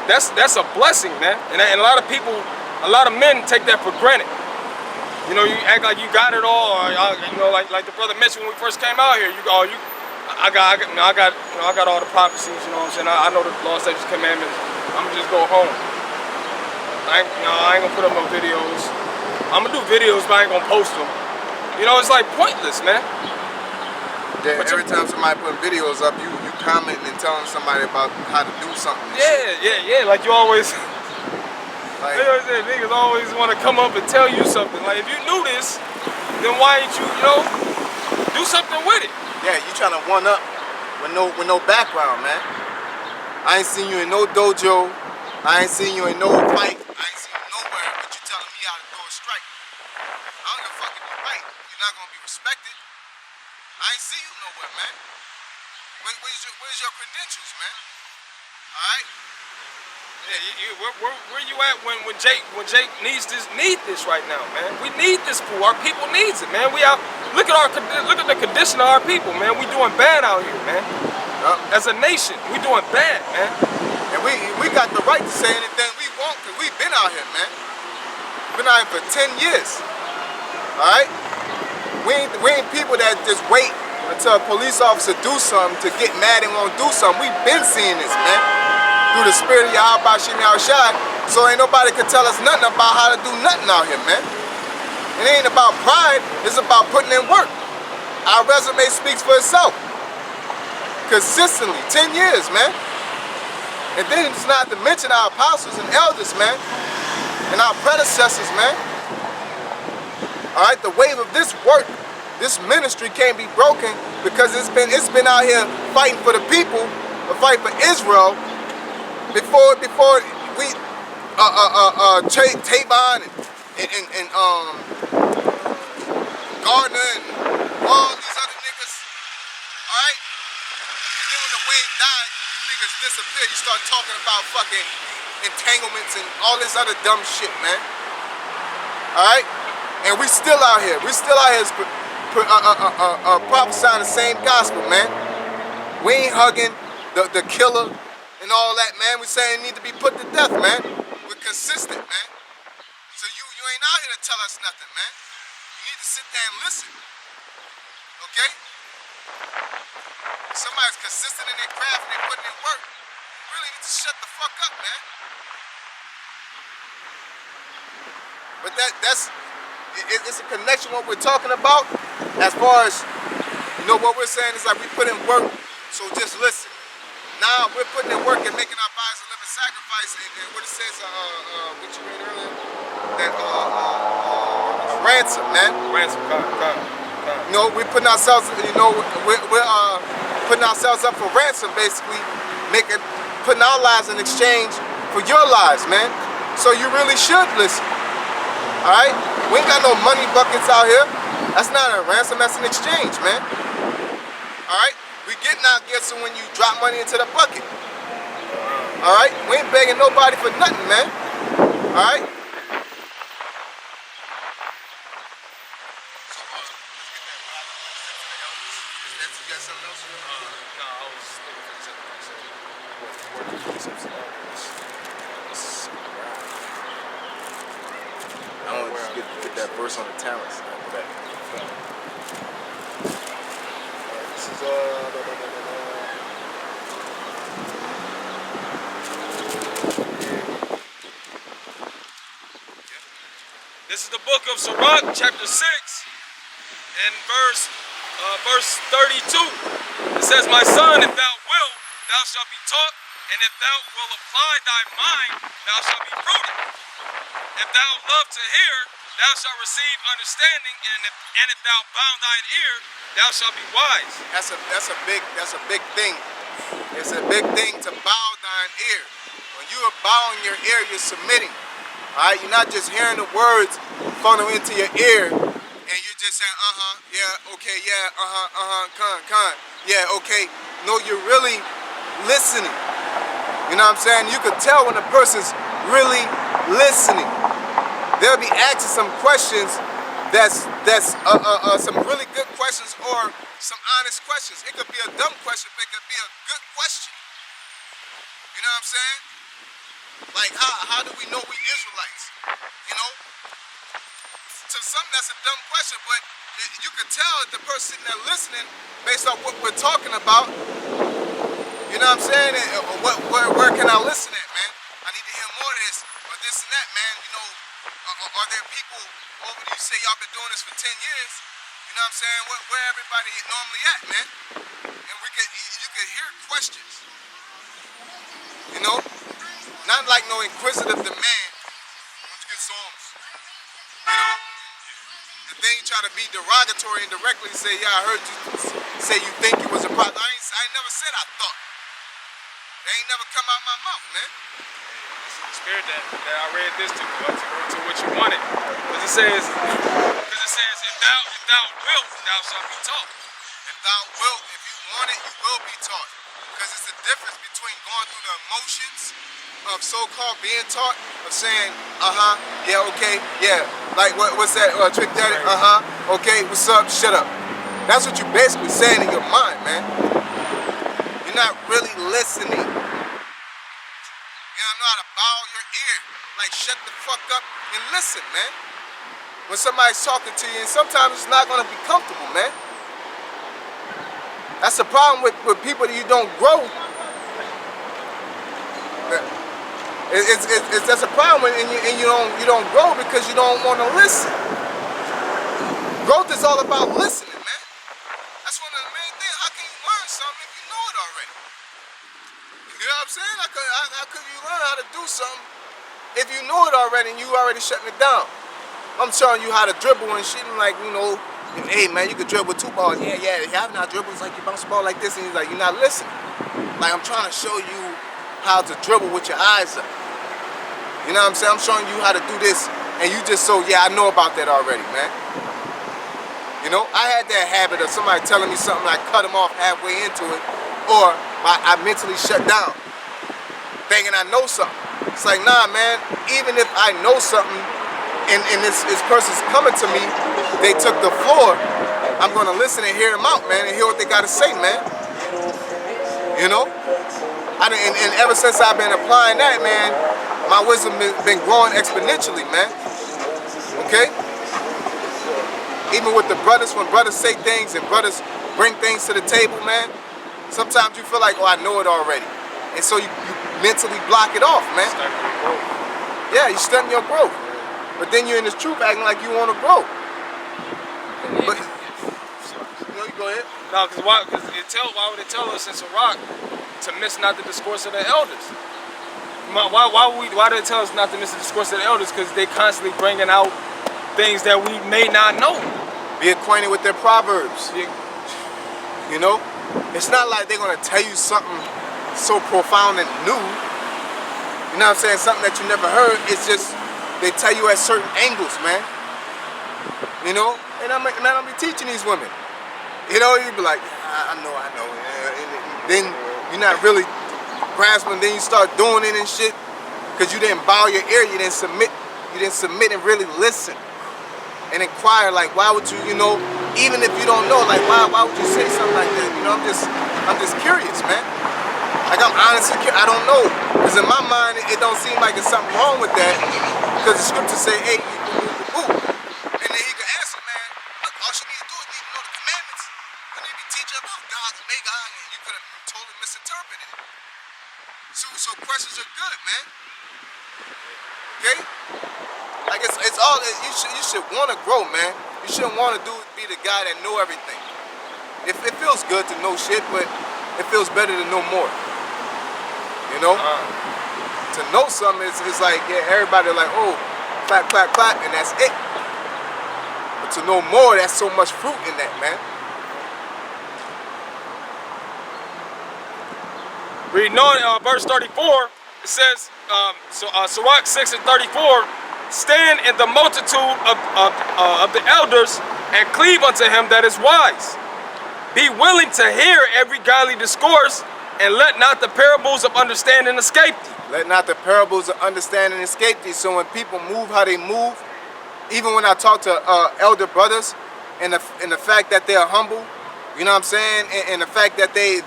Speaker 2: That's a blessing, man. And a lot of people, a lot of men take that for granted. You know, you act like you got it all, or, you know, like the brother mentioned when we first came out here. I got all the prophecies. You know what I'm saying? I know the law, statutes, commandments. I'm gonna just go home. I ain't gonna put up no videos. I'm gonna do videos, but I ain't gonna post them. You know, it's like pointless, man.
Speaker 1: Yeah, every time somebody putting videos up, you commenting and telling somebody about how to do something.
Speaker 2: Yeah. Like you always,
Speaker 1: Like,
Speaker 2: niggas always want to come up and tell you something. Like if you knew this, then why ain't you, do something with it?
Speaker 1: yeah, you trying to one up with no background, man. I ain't seen you in no dojo. I ain't seen you in no fight. I ain't seen you nowhere, but you telling me how to throw a strike. I don't give a fuck if you fight. You're not gonna be respected. I ain't see you nowhere, man. Where's your credentials, man? All right.
Speaker 2: Yeah, where you at when Jake needs this right now, man? We need this food. Our people needs it, man. We out. Look at the condition of our people, man. We doing bad out here, man. As a nation, we doing bad, man.
Speaker 1: And we got the right to say anything we want because we've been out here, man. Been out here for 10 years. All right. We ain't people that just wait until a police officer do something to get mad and want to do something. We've been seeing this, man. Through the spirit of YAHAWASHI, so ain't nobody can tell us nothing about how to do nothing out here, man. It ain't about pride, it's about putting in work. Our resume speaks for itself. Consistently, 10 years, man. And then it's not to mention our apostles and elders, man, and our predecessors, man. All right, the wave of this work, this ministry can't be broken because it's been out here fighting for the people, fighting for Israel. Before we Tavon and Gardner and all these other niggas, all right? And then when the wave died, you niggas disappeared. You start talking about fucking entanglements and all this other dumb shit, man. All right? And we still out here. We still out here prophesying the same gospel, man. We ain't hugging the killer and all that, man. We saying it need to be put to death, man. We're consistent, man. So you ain't out here to tell us nothing, man. You need to sit there and listen. Okay? If somebody's consistent in their craft and they're putting in work, you really need to shut the fuck up, man. But it's a connection what we're talking about. As far as, what we're saying is like we put in work, so just listen. Now we're putting in work and making our bodies a living sacrifice, and what it says, what you read earlier, that ransom, man.
Speaker 2: Ransom, come.
Speaker 1: We're putting ourselves, we're putting ourselves up for ransom, basically, putting our lives in exchange for your lives, man. So you really should listen. All right, we ain't got no money buckets out here. That's not a ransom. That's an exchange, man. All right. We getting our gifts when you drop money into the bucket. All right? We ain't begging nobody for nothing, man. All right? You got something else?
Speaker 2: No, I was looking for something.
Speaker 1: I want to get that verse on the talents. This is
Speaker 2: This is the book of Sirach, chapter 6, and verse 32. It says, "My son, if thou wilt, thou shalt be taught, and if thou wilt apply thy mind, thou shalt be prudent. If thou love to hear, thou shalt receive understanding, and if thou bow thine ear, thou shalt be wise."
Speaker 1: That's a big thing. It's a big thing to bow thine ear. When you are bowing your ear, you're submitting. All right, you're not just hearing the words funnel into your ear, and you're just saying, yeah, okay, yeah, con, yeah, okay. No, you're really listening. You know what I'm saying? You could tell when a person's really listening. They'll be asking some questions that's some really good questions or some honest questions. It could be a dumb question, but it could be a good question. You know what I'm saying? Like, how do we know we Israelites? You know? To some, that's a dumb question, but you can tell that the person sitting there listening, based on what we're talking about, you know what I'm saying? Where can I listen at, man? I need to hear more of this, or this and that, man. You know, are there people over there, you say y'all been doing this for 10 years, you know what I'm saying? Where everybody normally at, man? And you could hear questions. You know? Not like no inquisitive demand. Let's get Psalms. You know? And then you try to be derogatory and directly say, yeah, I heard you say you think you was a prophet. I ain't never said I thought. That ain't never come out my mouth, man.
Speaker 2: The spirit that I read this to what you wanted. Because it says, if thou wilt, thou shalt be taught.
Speaker 1: If thou wilt, if you want it, you will be taught. Because it's the difference between going through the emotions of so-called being taught, of saying, yeah, okay, yeah. Like, what's that, Trick Daddy? Okay, what's up, shut up. That's what you're basically saying in your mind, man. You're not really listening. You don't know how to bow your ear. Like, shut the fuck up and listen, man. When somebody's talking to you, and sometimes it's not gonna be comfortable, man. That's the problem with people that you don't grow. That's a problem, and you don't grow because you don't want to listen. Growth is all about listening, man. That's one of the main things. How can you learn something if you know it already? You know what I'm saying? How could you learn how to do something if you know it already and you already shutting it down? I'm showing you how to dribble and shit, and like, you know, hey man, you can dribble 2 balls. Yeah, I'm not dribbling. It's like you bounce the ball like this, and he's like, you're not listening. Like, I'm trying to show you how to dribble with your eyes up. You know what I'm saying? I'm showing you how to do this, and you just so, yeah, I know about that already, man. You know, I had that habit of somebody telling me something, I cut them off halfway into it, or I mentally shut down, thinking I know something. It's like, nah, man, even if I know something, and this person's coming to me, they took the floor, I'm gonna listen and hear them out, man, and hear what they gotta say, man. You know? And ever since I've been applying that, man, my wisdom been growing exponentially, man. Okay? Even with the brothers, when brothers say things and brothers bring things to the table, man, sometimes you feel like, oh, I know it already. And so you mentally block it off, man. Yeah, you stunting your growth. But then you're in this truth acting like you want to grow. But, you know, you go ahead.
Speaker 2: No, because why would it tell us in Sirach to miss not the discourse of the elders? Why did it tell us not to miss the discourse of the elders? Because they constantly bringing out things that we may not know.
Speaker 1: Be acquainted with their proverbs. You know? It's not like they're going to tell you something so profound and new. You know what I'm saying? Something that you never heard. It's just, they tell you at certain angles, man. You know? And I'm be teaching these women. You know, you be like, I know. And then you're not really grasping, then you start doing it and shit. Because you didn't bow your ear, you didn't submit and really listen. And inquire, like, why would you, you know, even if you don't know, like, why would you say something like that? You know, I'm just curious, man. Like, I'm honestly curious. I don't know. Because in my mind, it don't seem like there's something wrong with that. Because the scriptures say, hey, you. And then he could answer, man, look, all you need to do is need to know the commandments. You need to be teaching about God, to make God, and you could have totally misinterpreted it. So questions are good, man. Okay? Like, it's all, you should want to grow, man. You shouldn't want to be the guy that know everything. It feels good to know shit, but it feels better to know more. You know? To know something is like, yeah, everybody like, oh, clap, clap, clap, and that's it. But to know more, that's so much fruit in that, man.
Speaker 2: Reading on verse 34, it says, Sirach 6 and 34, stand in the multitude of the elders and cleave unto him that is wise. Be willing to hear every godly discourse, and let not the parables of understanding escape thee.
Speaker 1: Let not the parables of understanding escape thee. So when people move how they move, even when I talk to elder brothers, and the fact that they are humble, You know what I'm saying? And the fact that they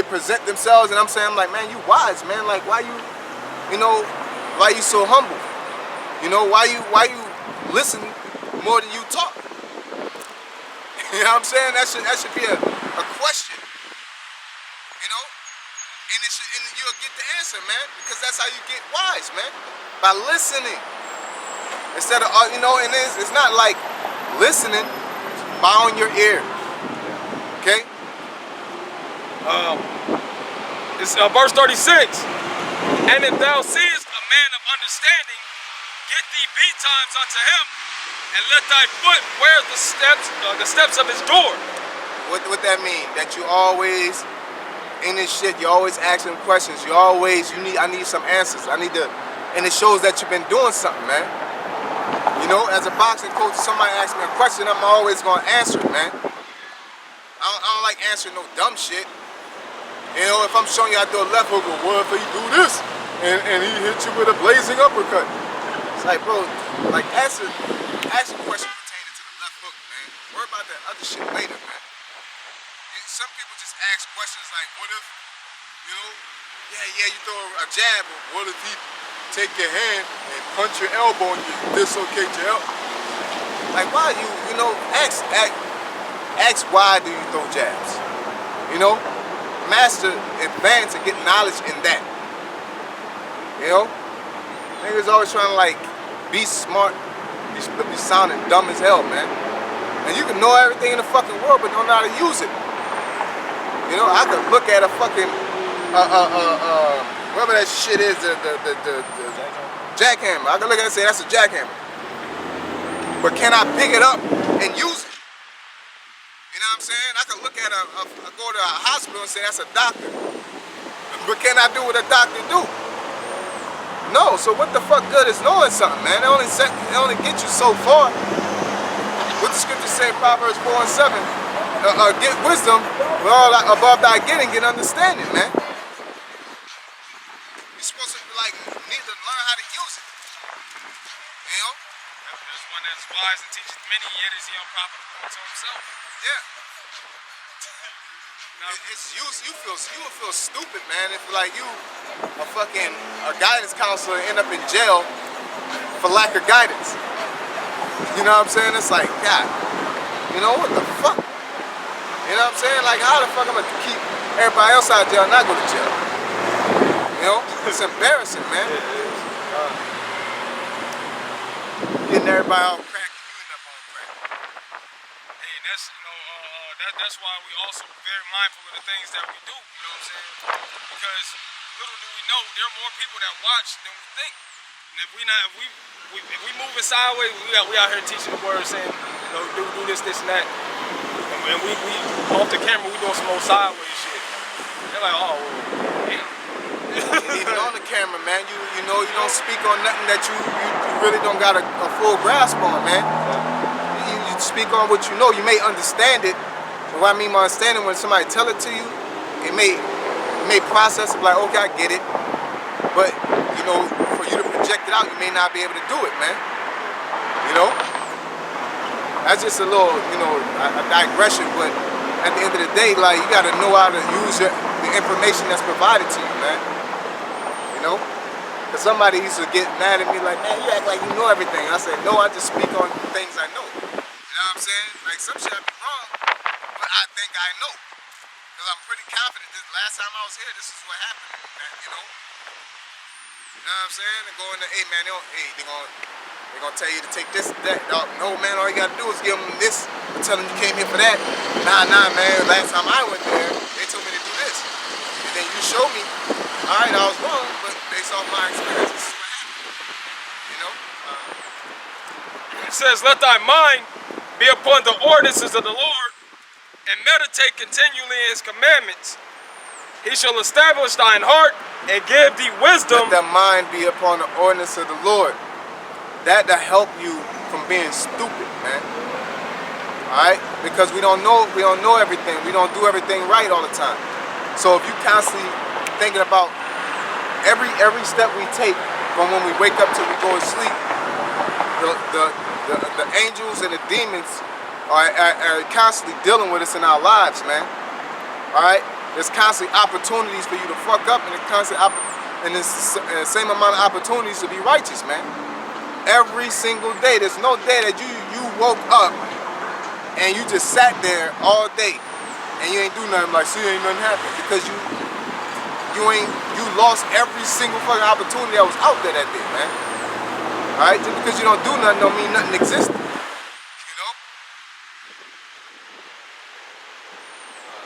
Speaker 1: present themselves, and I'm saying, I'm like, man, you wise, man. Like, why why you so humble? You know, why you listen more than you talk? You know what I'm saying? That should be a question. You know, and you'll get the answer, man, because that's how you get wise, man, by listening instead of and it's not like listening, bowing your ear. Okay.
Speaker 2: It's verse 36. And if thou seest a man of understanding, get thee betimes unto him, and let thy foot wear the steps of his door.
Speaker 1: What that mean? That you always in this shit, you always asking questions. I need some answers. And it shows that you've been doing something, man. You know, as a boxing coach, if somebody asks me a question, I'm always gonna answer it, man. I don't like answering no dumb shit. You know, if I'm showing you how to do a left hook, or what if he do this and he hit you with a blazing uppercut? It's like, bro, like ask a question pertaining to the left hook, man. Worry about that other shit later, man. And some people just ask questions like, what if, you throw a jab, but what if he take your hand and punch your elbow and you dislocate your elbow? Like, why ask why do you throw jabs? You know? Master, advance, and get knowledge in that. You know? Niggas always trying to like be smart, be sounding dumb as hell, man. And you can know everything in the fucking world, but don't know how to use it. You know, I could look at a fucking whatever that shit is, the jackhammer. I can look at it and say that's a jackhammer. But can I pick it up and use it? You know what I'm saying? I can look at go to a hospital and say that's a doctor. But can I do what a doctor do? No, so what the fuck good is knowing something, man? It only get you so far. What the scripture say, Proverbs 4:7, get wisdom, but all above thy getting, get understanding, man. You're supposed to need to learn how to use it. You know?
Speaker 2: There's one that's wise and teaches many, yet is he unprofitable unto himself.
Speaker 1: Yeah. You will feel stupid, man, if you a guidance counselor and end up in jail for lack of guidance. You know what I'm saying? It's like, God, what the fuck? You know what I'm saying? Like, how the fuck I'm gonna keep everybody else out of jail and not go to jail? You know? It's embarrassing, man. Getting everybody off crack, you end up on crack.
Speaker 2: Hey, that's why we also very mindful of the things that we do, you know what I'm saying? Because little do we know, there are more people that watch than we think. And if we moving sideways, we out here teaching the word, saying, do this, and that. And we off the camera, we doing some old sideways shit. They're like, oh, well, damn.
Speaker 1: Even on the camera, man, you don't speak on nothing that you really don't got a full grasp on, man. You speak on what you know. You may understand it. But what I mean by understanding, when somebody tell it to you, it may process it like, okay, I get it. But for you to project it out, you may not be able to do it, man. That's just a little, a digression. But at the end of the day, like, you got to know how to use the information that's provided to you, man. Because somebody used to get mad at me like, man, you act like you know everything. I said, no, I just speak on things I know. You know what I'm saying? Like, some shit I be wrong, but I think I know. Because I'm pretty confident. Last time I was here, this is what happened to me, man, You know what I'm saying? And go in there, hey, man, they're gonna tell you to take this, that. No, man, all you gotta do is give them this. Tell them you came here for that. Nah, man, last time I went there, they told me to do this. And then you show me, all right, I was wrong, but based off my experience, this is what happened.
Speaker 2: It says, let thy mind be upon the ordinances of the Lord, and meditate continually in his commandments. He shall establish thine heart and give thee wisdom.
Speaker 1: Let thy mind be upon the ordinance of the Lord. That to help you from being stupid, man. Alright? Because we don't know everything. We don't do everything right all the time. So if you constantly thinking about every step we take from when we wake up till we go to sleep, the angels and the demons are constantly dealing with us in our lives, man. All right? There's constantly opportunities for you to fuck up, and there's the same amount of opportunities to be righteous, man. Every single day. There's no day that you woke up and you just sat there all day and you ain't do nothing, like, see, ain't nothing happened, because you lost every single fucking opportunity that was out there that day, man. All right? Just because you don't do nothing don't mean nothing existed. You know?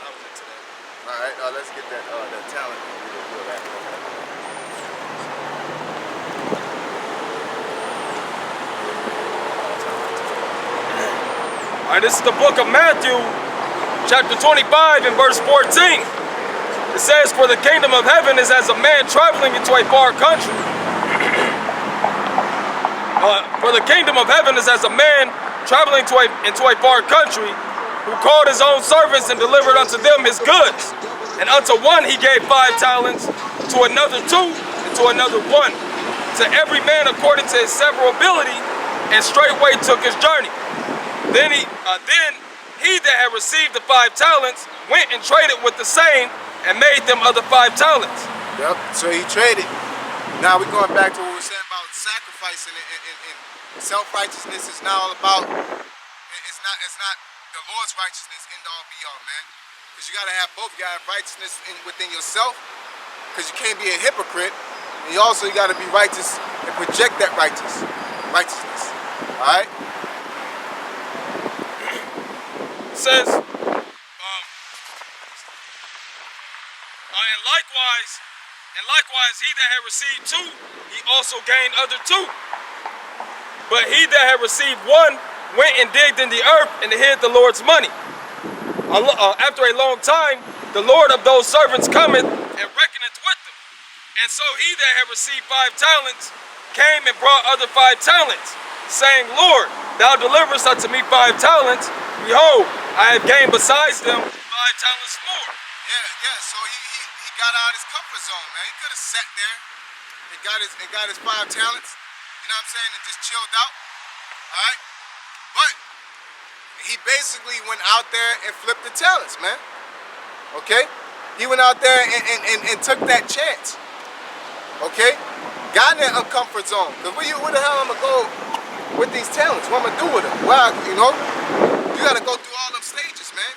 Speaker 1: I was into that. All right, let's get that talent.
Speaker 2: All right, this is the book of Matthew, chapter 25 and verse 14. It says, for the kingdom of heaven is as a man traveling into a far country. For the kingdom of heaven is as a man traveling into a far country, who called his own servants and delivered unto them his goods. And unto one he gave 5 talents, to another 2, and to another 1. To every man according to his several ability, and straightway took his journey. Then he that had received the 5 talents went and traded with the same, and made them other 5 talents.
Speaker 1: Yep, so he traded. Now we're going back to what we were saying about sacrificing and self-righteousness is not all about, it's not the Lord's righteousness end all be all, man. Because you gotta have both. You gotta have righteousness within yourself, because you can't be a hypocrite, and you gotta be righteous and project that righteousness. Alright?
Speaker 2: It says, and likewise he that had received 2, he also gained other 2. But he that had received 1 went and digged in the earth and hid the Lord's money. After a long time, the Lord of those servants cometh and reckoneth with them. And so he that had received 5 talents came and brought other 5 talents, saying, Lord, thou deliverest unto me 5 talents. Behold, I have gained besides them 5 talents more.
Speaker 1: Yeah, so he got out of his comfort zone, man. He could have sat there and got his 5 talents, you know what I'm saying, and just chilled out, all right? But he basically went out there and flipped the talents, man, okay? He went out there and took that chance, okay? Got in that uncomfort zone, because where the hell am I going to go with these talents? What am I going to do with them? Well, you know, you got to go through all them stages, man.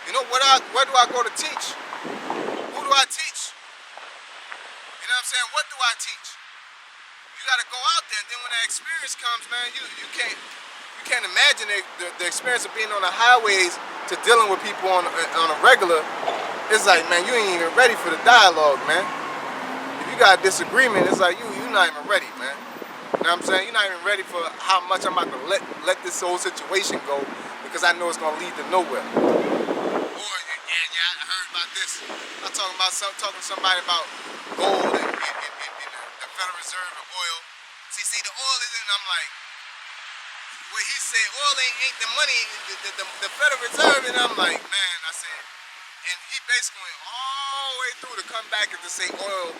Speaker 1: You know, where do I go to teach? Who do I teach? You know what I'm saying? What do I teach? You got to go out there, and then when that experience comes, man, you can't imagine the experience of being on the highways to dealing with people on a regular. It's like, man, you ain't even ready for the dialogue, man. If you got a disagreement, it's like you're not even ready, man. You know what I'm saying? You're not even ready for how much I'm about to let this whole situation go, because I know it's gonna lead to nowhere. Yeah, I heard about this. I'm talking to somebody about gold and the Federal Reserve and oil. See, the oil is in, I'm like, what he said, oil ain't the money, the Federal Reserve, and I'm like, man, I said, and he basically went all the way through to come back and to say oil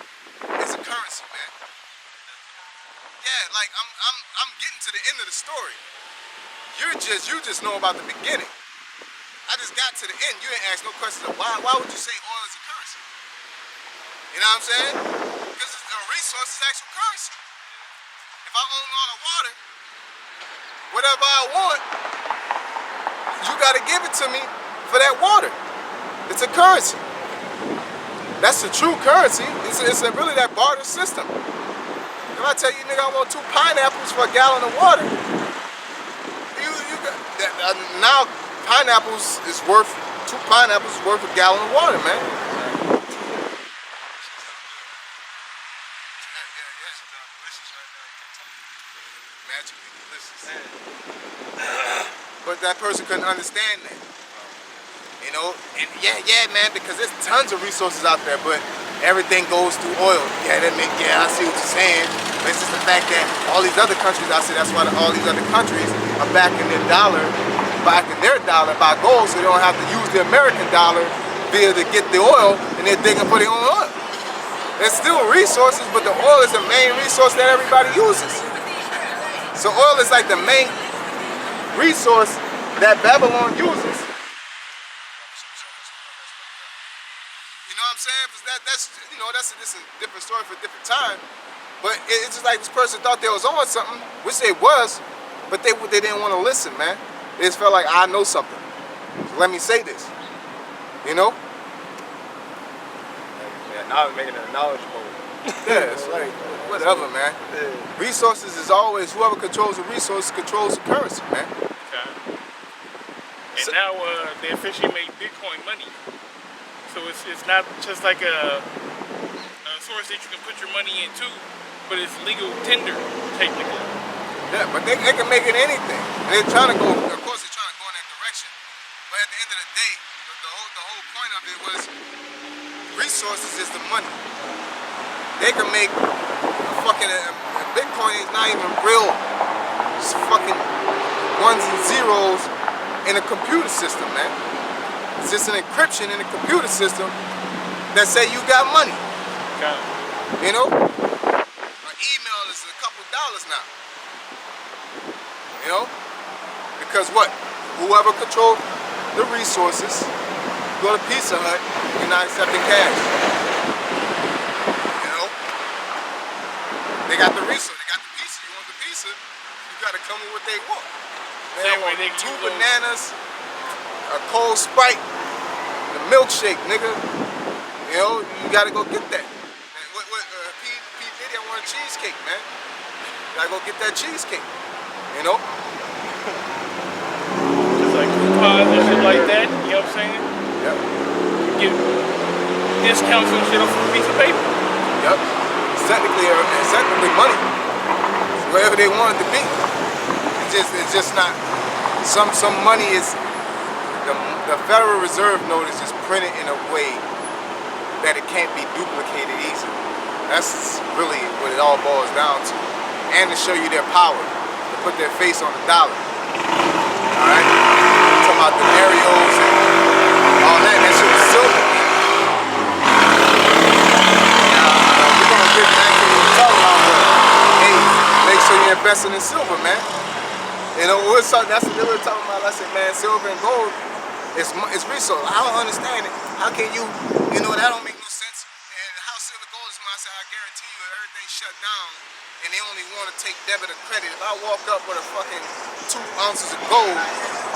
Speaker 1: is a currency, man. Yeah, like I'm getting to the end of the story. You just know about the beginning. I just got to the end. You ain't asked no questions of why would you say oil is a currency? You know what I'm saying? Because a resource is actual currency. If I own all the water, whatever I want, you gotta give it to me for that water. It's a currency. That's the true currency. It's really that barter system. If I tell you, nigga, I want 2 pineapples for a gallon of water, now pineapples is worth, 2 pineapples is worth a gallon of water, man. Magically delicious. But that person couldn't understand that. You know, and yeah, man, because there's tons of resources out there, but everything goes through oil. Yeah, I see what you're saying. But it's just the fact that all these other countries, I say that's why all these other countries are backing their dollar by gold, so they don't have to use the American dollar to get the oil, and they're digging for their own oil. There's still resources, but the oil is the main resource that everybody uses. So oil is like the main resource that Babylon uses. You know what I'm saying? That's you know, that's a different story for a different time. But it's just like this person thought they was on something, which they was, but they didn't want to listen, man. They just felt like, I know something, so let me say this. You know?
Speaker 2: Yeah, now I'm making it knowledgeable.
Speaker 1: Yeah, it's like, whatever, man.
Speaker 2: Yeah.
Speaker 1: Resources is always, whoever controls the resources controls the currency, man.
Speaker 3: Okay. And now they officially make Bitcoin money. So it's not just like a source that you can put your money into, but it's legal tender, technically.
Speaker 1: Yeah, but they can make it anything. And they're trying to go, of course they're trying to go in that direction. But at the end of the day, the whole point of it was resources is the money. They can make Bitcoin is not even real. It's fucking ones and zeros in a computer system, man. It's just an encryption in a computer system that say you got money.
Speaker 3: Okay.
Speaker 1: You know? An email is a couple dollars now. You know? Because what? Whoever controls the resources, go to Pizza Hut, you're not accepting cash. You know? They got the resource, they got the pizza. You want the pizza, you gotta come with what they want. They want 2 bananas, a cold Sprite, the milkshake, nigga. You know, you gotta go get that. P. Diddy, I want a cheesecake, man. You gotta go get that cheesecake. You know?
Speaker 3: Just like coupons and shit like that, you know what I'm saying?
Speaker 1: Yep.
Speaker 3: Give discounts and shit off a piece of paper.
Speaker 1: Yep. It's technically money. It's wherever they want it to be. It's just not. Some money is the Federal Reserve note is just printed in a way that it can't be duplicated easily. That's really what it all boils down to. And to show you their power, to put their face on the dollar. Alright? Talking about the aerials and all that. That shit was silver. We're gonna get back to what we're talking about, but hey, make sure you're investing in silver, man. You know, that's what they were talking about. I said, man, silver and gold, it's resource. I don't understand it. How can you know, that don't make no sense. And how silver gold is, I said, I guarantee you everything's shut down and they only want to take debit or credit. If I walk up with a fucking 2 ounces of gold,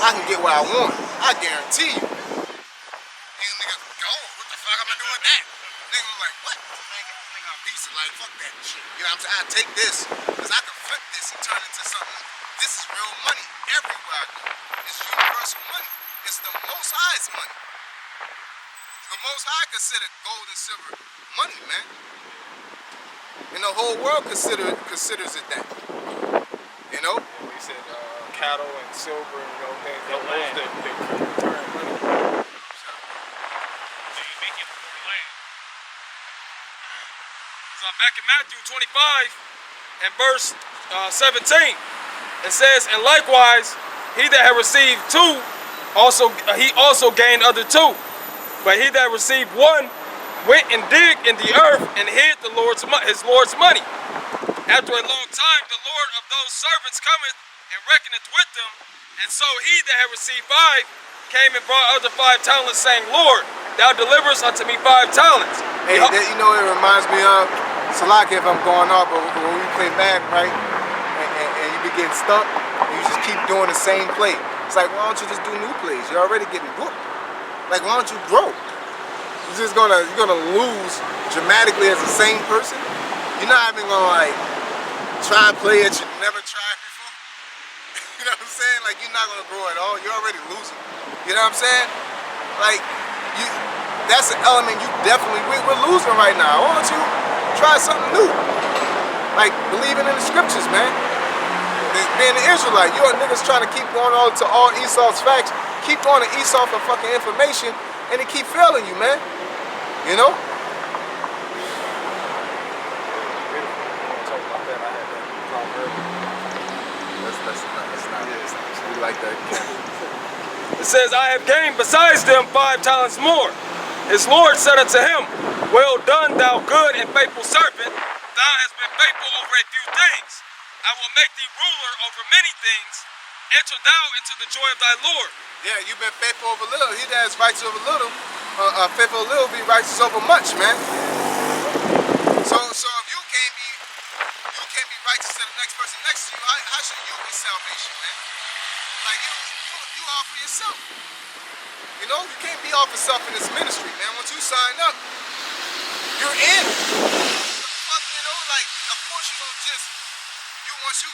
Speaker 1: I can get what I want. I guarantee you. And nigga, gold, what the fuck am I doing that? Nigga was like, what? Nigga, I'm piece of like, fuck that shit. You know what I'm saying? I take this, because I can flip this and turn it into something. This is real money everywhere I go. It's universal money. It's the Most High's money. The Most High consider gold and silver money, man. And the whole world considers it that. You know?
Speaker 2: And they said cattle and silver, you know, things
Speaker 3: The land.
Speaker 2: that return money.
Speaker 3: So you make it for land.
Speaker 2: So back in Matthew 25 and verse 17, it says, and likewise, he that had received 2, he also gained other 2. But he that received 1 went and digged in the earth and hid his Lord's money. After a long time, the Lord of those servants cometh and reckoneth with them. And so he that had received 5 came and brought other 5 talents, saying, Lord, thou deliverest unto me 5 talents.
Speaker 1: Hey, you know what it reminds me of? Salaki, if I'm going off, but when we play Madden, right? And you be getting stuck, and you just keep doing the same play. It's like, why don't you just do new plays? You're already getting whooped. Like, why don't you grow? You're gonna lose dramatically as the same person. You're not even gonna like try and play it you never tried before. You know what I'm saying? Like, you're not gonna grow at all. You're already losing. You know what I'm saying? Like, that's an element you we're losing right now. Why don't you try something new? Like, believing in the scriptures, man. Being an Israelite, you're niggas trying to keep going on to all Esau's facts, keep going to Esau for fucking information, and they keep failing you, man. You know? We like that.
Speaker 2: It says, I have gained besides them 5 talents more. His Lord said unto him, well done, thou good and faithful servant. Thou hast been faithful over a few things. I will make thee ruler over many things. enter thou into the joy of thy Lord.
Speaker 1: Yeah, you've been faithful over little. He that is righteous over little, faithful over little, be righteous over much, man. So if you can't be righteous to the next person next to you, how should you get salvation, man? Like you all for yourself. You know, you can't be all for self in this ministry, man. Once you sign up, you're in. You know, like of course you don't just once you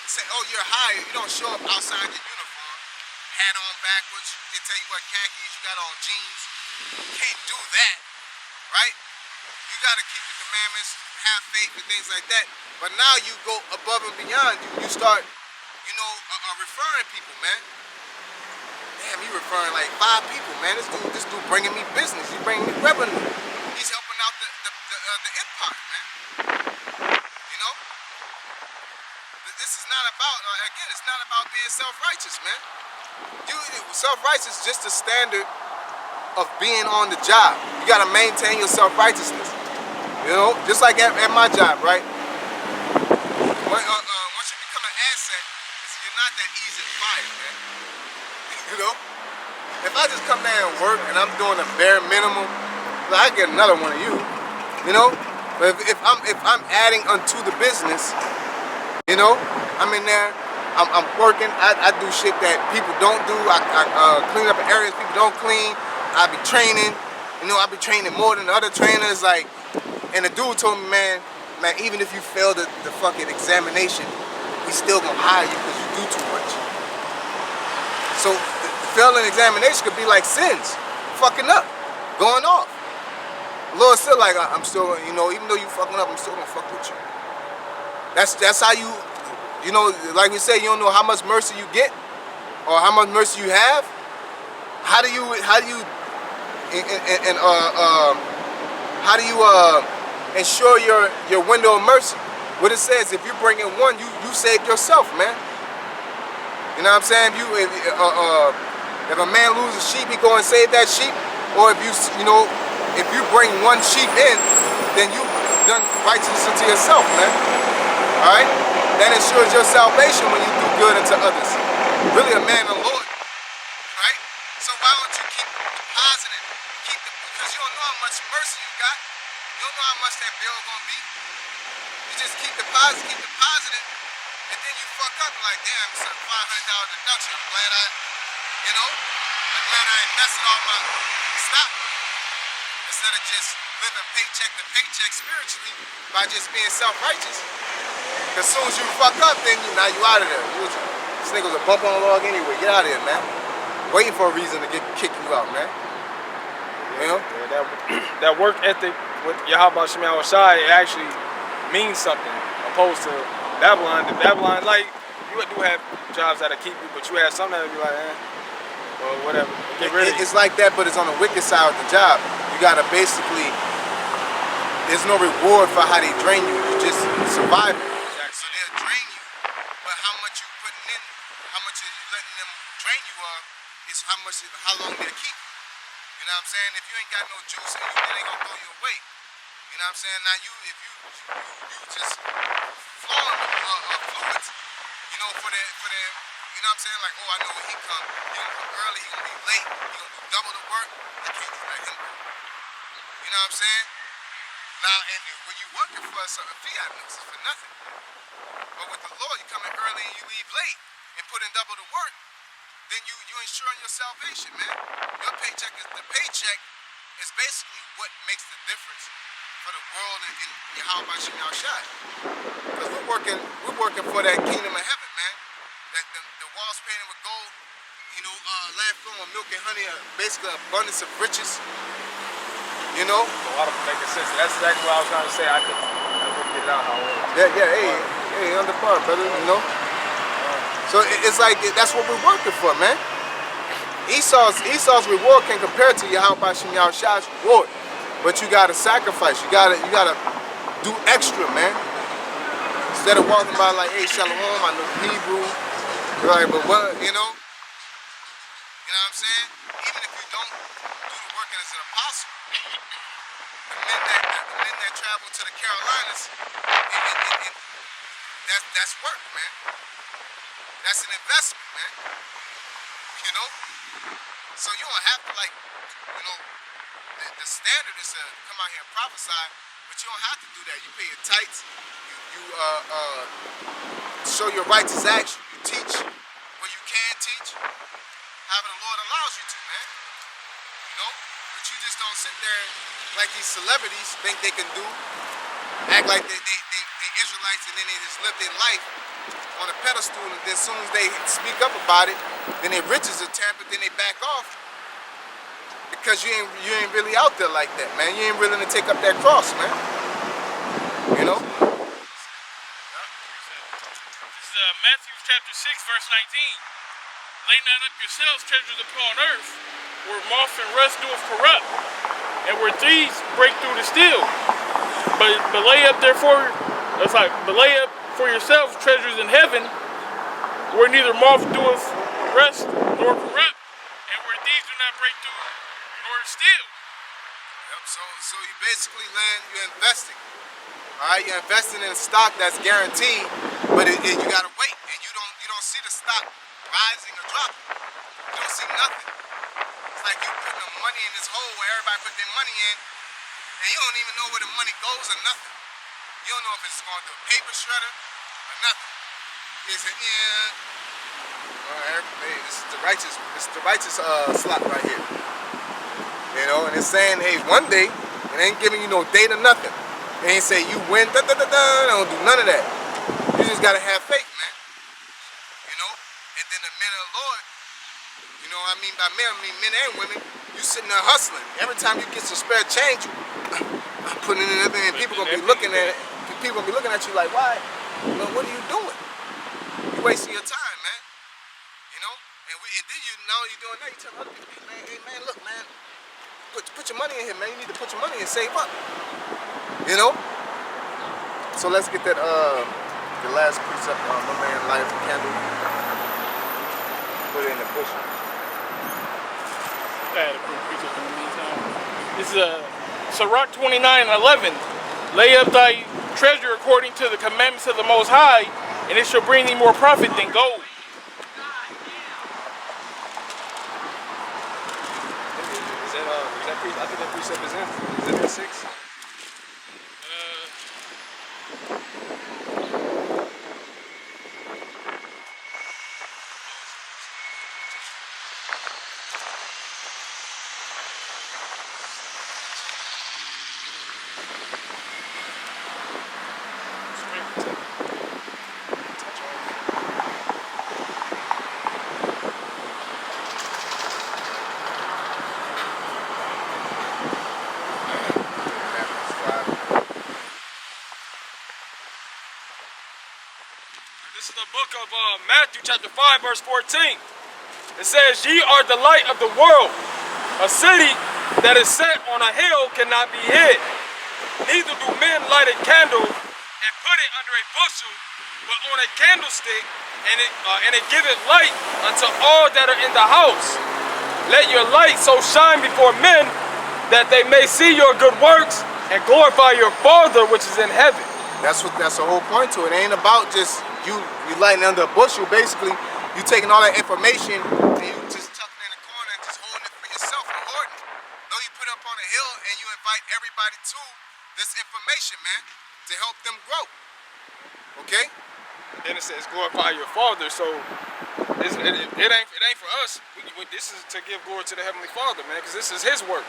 Speaker 1: say, oh, you're hired, you don't show up outside your uniform, hat on backwards, they tell you what khakis, you got on jeans. You can't do that, right? You got to keep the commandments, have faith and things like that. But now you go above and beyond. You start, referring people, man. Damn, he referring like 5 people, man. This dude bringing me business. He's bringing me revenue. He's helping out the empire, man. You know? This is not about, again, it's not about being self-righteous, man. Self-righteous is just a standard of being on the job. You gotta maintain your self-righteousness. You know, just like at my job, right? Once you become an asset, you're not that easy to fire, man. You know? If I just come there and work and I'm doing the bare minimum, I get another one of you. You know? But if I'm adding unto the business, you know, I'm in there, I'm working, I do shit that people don't do. I clean up areas people don't clean. I be training, you know, I be training more than the other trainers, like, and the dude told me, man, even if you fail the fucking examination, we still gonna hire you because you do too much. So, failing examination could be like sins, fucking up, going off. The Lord's still like, I'm still, you know, even though you fucking up, I'm still gonna fuck with you. That's how you know, like we say, you don't know how much mercy you get or how much mercy you have. How do you ensure your window of mercy? What it says, if you bring in one, you save yourself, man. You know what I'm saying? If a man loses a sheep, he go and save that sheep. Or if you bring one sheep in, then you done righteousness unto yourself, man. All right? That ensures your salvation when you do good unto others. Really a man of the Lord, right? So why don't you keep depositing? Because you don't know how much mercy you got. You don't know how much that bill gonna be. You just keep depositing, and then you fuck up like, damn, it's a $500 deduction. I'm glad I invested all my stock instead of just living paycheck to paycheck spiritually by just being self-righteous. Because as soon as you fuck up, then now you out of there. This nigga was a bump on the log anyway. Get out of here, man. Waiting for a reason to kick you out, man. You know?
Speaker 2: Yeah, that work ethic with YAHAWASHI, it actually means something opposed to Babylon. The Babylon, like, you do have jobs that'll keep you, but you have some that'll be like, or whatever. Get rid of
Speaker 1: It's like that, but it's on the wicked side of the job. You gotta basically, there's no reward for how they drain you. You just survive it. So they'll drain you, but how much you putting in, how much are you letting them drain you of, is how long they'll keep you. You know what I'm saying? If you ain't got no juice, then they ain't gonna throw you away. You know what I'm saying? Now if you just flowing fluids, you know, for the, you know what I'm saying? Like, oh, I know when he come early, he gonna be late, he gonna do double the work. I can't just let him go. You know what I'm saying? Now, and when you working for a fiat mix, it's for nothing. But with the Lord, you come in early and you leave late and put in double the work, then you ensuring your salvation, man. Your paycheck is basically what makes the difference for the world in YAHAWASHI. Because we're working for that kingdom of heaven, man. That the walls painted with gold, land flowing with milk and honey, basically abundance of riches. You know?
Speaker 2: A lot of making sense. That's exactly what I was trying to say. I couldn't get it out how it was.
Speaker 1: Hey, under par, brother, you know? So it's like, that's what we're working for, man. Esau's reward can compare to YAHAWASHI's reward. But you gotta sacrifice, you gotta do extra, man. Instead of walking by like, hey, Shalom, I know Hebrew. You're like, but what, you know? You know what I'm saying? Even if you don't do the working as an apostle, the men that travel to the Carolinas, that's work, man. That's an investment, man. You know? So you don't have to like, you know, the standard is to come out here and prophesy, but you don't have to do that. You pay your tithes, you show your righteous action, you teach where you can teach, however the Lord allows you to, man. You know? But you just don't sit there like these celebrities think they can do, act like they Israelites, and then they just live their life on a pedestal, and then as soon as they speak up about it, then their riches are tampered, then they back off. Because you ain't really out there like that, man. You ain't willing to take up that cross, man. You know?
Speaker 3: This is Matthew chapter 6, verse 19. Lay not up yourselves treasures upon earth, where moth and rust doeth corrupt, and where thieves break through to steal. But lay up therefore, but lay up for yourselves treasures in heaven, where neither moth doeth rust nor corrupt, and where thieves do not break through nor steal.
Speaker 1: Yep. So you basically you're investing. All right, you're investing in a stock that's guaranteed, but you gotta wait, and you don't see the stock rising or dropping. You don't see nothing. It's like you putting the money in this hole where everybody put their money in, and you don't even know where the money goes or nothing. You don't know if it's going to a paper shredder or nothing. He said, this is the righteous slot right here. You know, and it's saying, hey, one day, it ain't giving you no date or nothing. It ain't say you win, don't do none of that. You just gotta have faith, man. You know, and then the men of the Lord, you know what I mean by men, I mean men and women, you sitting there hustling. Every time you get some spare change, I'm putting it in everything, and people gonna be looking at it. People gonna be looking at you like, why? You know, what are you doing? You wasting your time, man. You know, and then you know you're doing that. You tell other people, hey man, look, man, put your money in here, man. You need to put your money in and save up. You know. So let's get that the last precept on no man light a candle. Put it in the bush.
Speaker 3: I had a quick precept in the meantime. This is Sirach 29:11. Lay up thy treasure according to the commandments of the Most High, and it shall bring thee more profit than gold.
Speaker 1: I think that precept is in there 6.
Speaker 2: This is the book of Matthew chapter 5 verse 14. It says, ye are the light of the world. A city that is set on a hill cannot be hid. Neither do men light a candle and put it under a bushel, but on a candlestick, and it giveth light unto all that are in the house. Let your light so shine before men that they may see your good works and glorify your Father which is in heaven.
Speaker 1: That's the whole point to it. It ain't about just you lighting under a bushel. Basically, you taking all that information and you just tucking it in a corner and just holding it for yourself and hoarding it. No, you put it up on a hill and you invite everybody to this information, man, to help them grow. Okay?
Speaker 2: Then it says glorify your Father. So it ain't for us. This is to give glory to the Heavenly Father, man, because this is His work.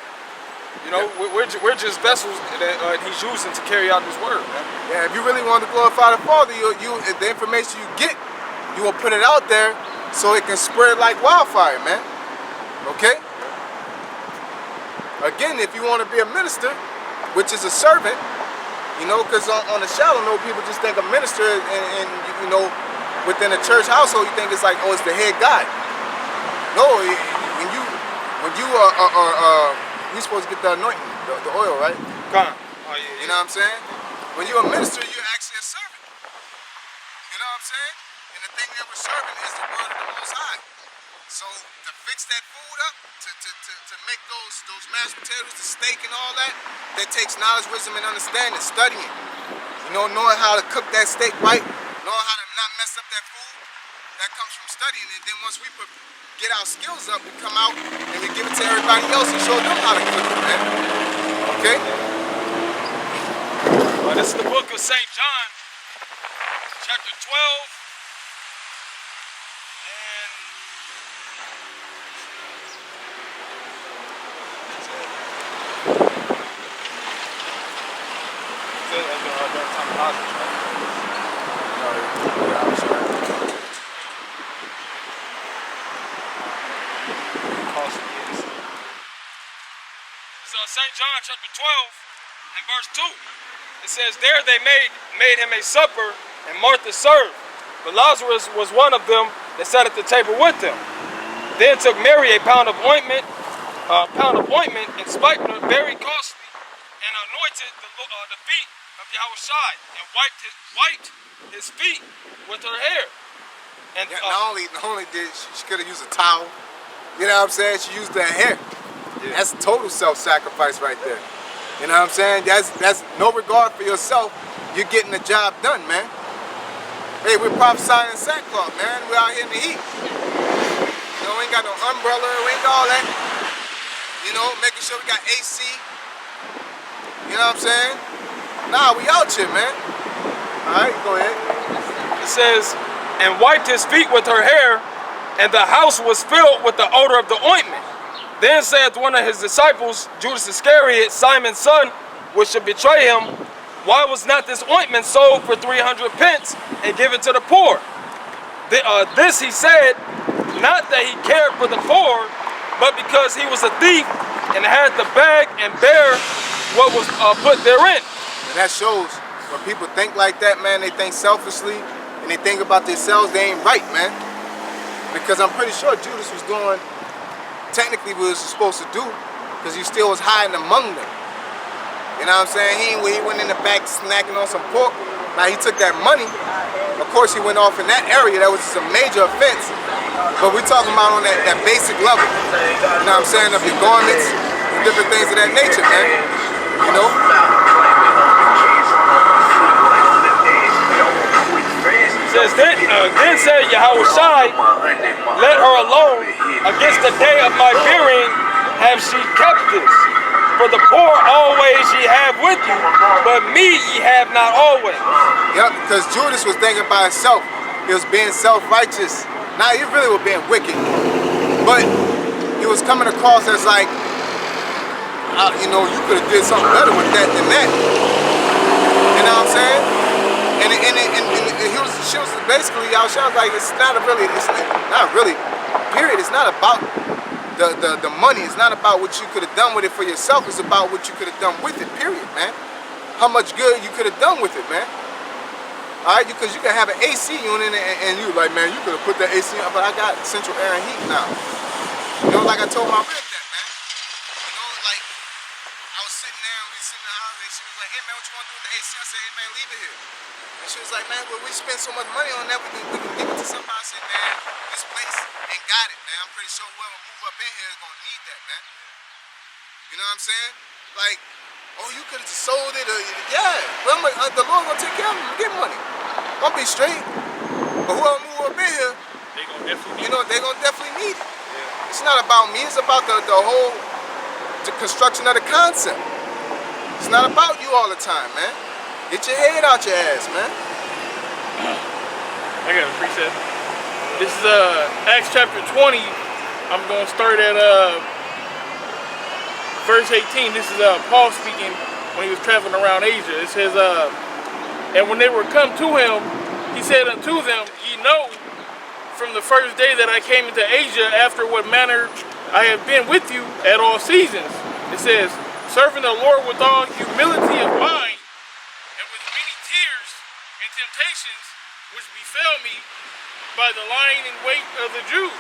Speaker 2: You know, yeah. we're just vessels that He's using to carry out His word, man.
Speaker 1: Yeah, if you really want to glorify the Father, the information you get, you will put it out there so it can spread like wildfire, man. Okay? Again, if you want to be a minister, which is a servant, you know, because on the shallow note, people just think a minister and you know, within a church household, you think it's like, oh, it's the head guy. No, when you we supposed to get the anointing, the oil, right?
Speaker 2: Come. Oh, yeah.
Speaker 1: You know what I'm saying? When you're a minister, you're actually a servant. You know what I'm saying? And the thing that we're serving is the word of the Most High. So to fix that food up, to make those mashed potatoes, the steak and all that takes knowledge, wisdom, and understanding, studying. You know, knowing how to cook that steak right, knowing how to not mess up that food, that comes our skills up, we come out and we give it to everybody else and show them how to cook it, man. Okay?
Speaker 2: Well, this is the book of St. John, chapter 12. St. John chapter 12 and verse 2. It says, there they made him a supper, and Martha served. But Lazarus was one of them that sat at the table with them. Then took Mary a pound of ointment, and spikenard very costly, and anointed the feet of Yahawashi, and wiped his feet with her hair. And
Speaker 1: yeah, not only did she could have used a towel, you know what I'm saying? She used her hair. Yeah. That's total self-sacrifice right there. You know what I'm saying? That's no regard for yourself. You're getting the job done, man. Hey, we're prophesying in sackcloth, man. We're out here in the heat. You know, we ain't got no umbrella, we ain't got all that. You know, making sure we got AC. You know what I'm saying? Nah, we out here, man. All right, go ahead.
Speaker 2: It says, and wiped his feet with her hair, and the house was filled with the odor of the ointment. Then saith one of his disciples, Judas Iscariot, Simon's son, which should betray him, why was not this ointment sold for 300 pence and given to the poor? This he said, not that he cared for the poor, but because he was a thief and had to beg and bear what was put therein.
Speaker 1: And that shows when people think like that, man, they think selfishly and they think about themselves, they ain't right, man. Because I'm pretty sure Judas was doing technically what he was supposed to do, because he still was hiding among them. You know what I'm saying? He went in the back snacking on some pork. Now he took that money. Of course he went off in that area. That was just a major offense. But we're talking about on that basic level. You know what I'm saying? Of your garments, different things of that nature, man. You know?
Speaker 2: Says then said Yahawashi, let her alone. Against the day of my burying have she kept this. For the poor always ye have with you, but me ye have not always.
Speaker 1: Yep, because Judas was thinking about himself. He was being self-righteous. Now he really was being wicked. But he was coming across as like, you know, you could have did something better with that than that. You know what I'm saying? And she was basically, y'all, she was like, it's not really, period. It's not about the money. It's not about what you could have done with it for yourself. It's about what you could have done with it, period, man. How much good you could have done with it, man. All right, because you can have an AC unit and you like, man, you could have put that AC on, but I got central air and heat now. You know, like I told my rep that, man. You know, like, I was sitting there and we was sitting in the house and she was like, hey, man, what you want to do with the AC? I said, hey, man, leave it here. And she was like, man, well, we spend so much money on that, we can give it to somebody. I said, man, this place ain't got it, man. I'm pretty sure whoever move up in here is going to need that, man. You know what I'm saying? Like, oh, you could have just sold it, or, yeah. Well, the Lord going to take care of them and get money. Don't be straight. But whoever move up in here,
Speaker 3: they gonna definitely
Speaker 1: you know, they going to definitely need it. Yeah. It's not about me, it's about the whole construction of the concept. It's not about you all the time, man. Get your head out your ass, man.
Speaker 3: I got a preset. This is Acts chapter 20. I'm gonna start at verse 18. This is Paul speaking when he was traveling around Asia. It says, and when they were come to him, he said unto them, ye know from the first day that I came into Asia, after what manner I have been with you at all seasons. It says, serving the Lord with all humility of mind, and with many tears and temptations which befell me by the lying in wait of the Jews.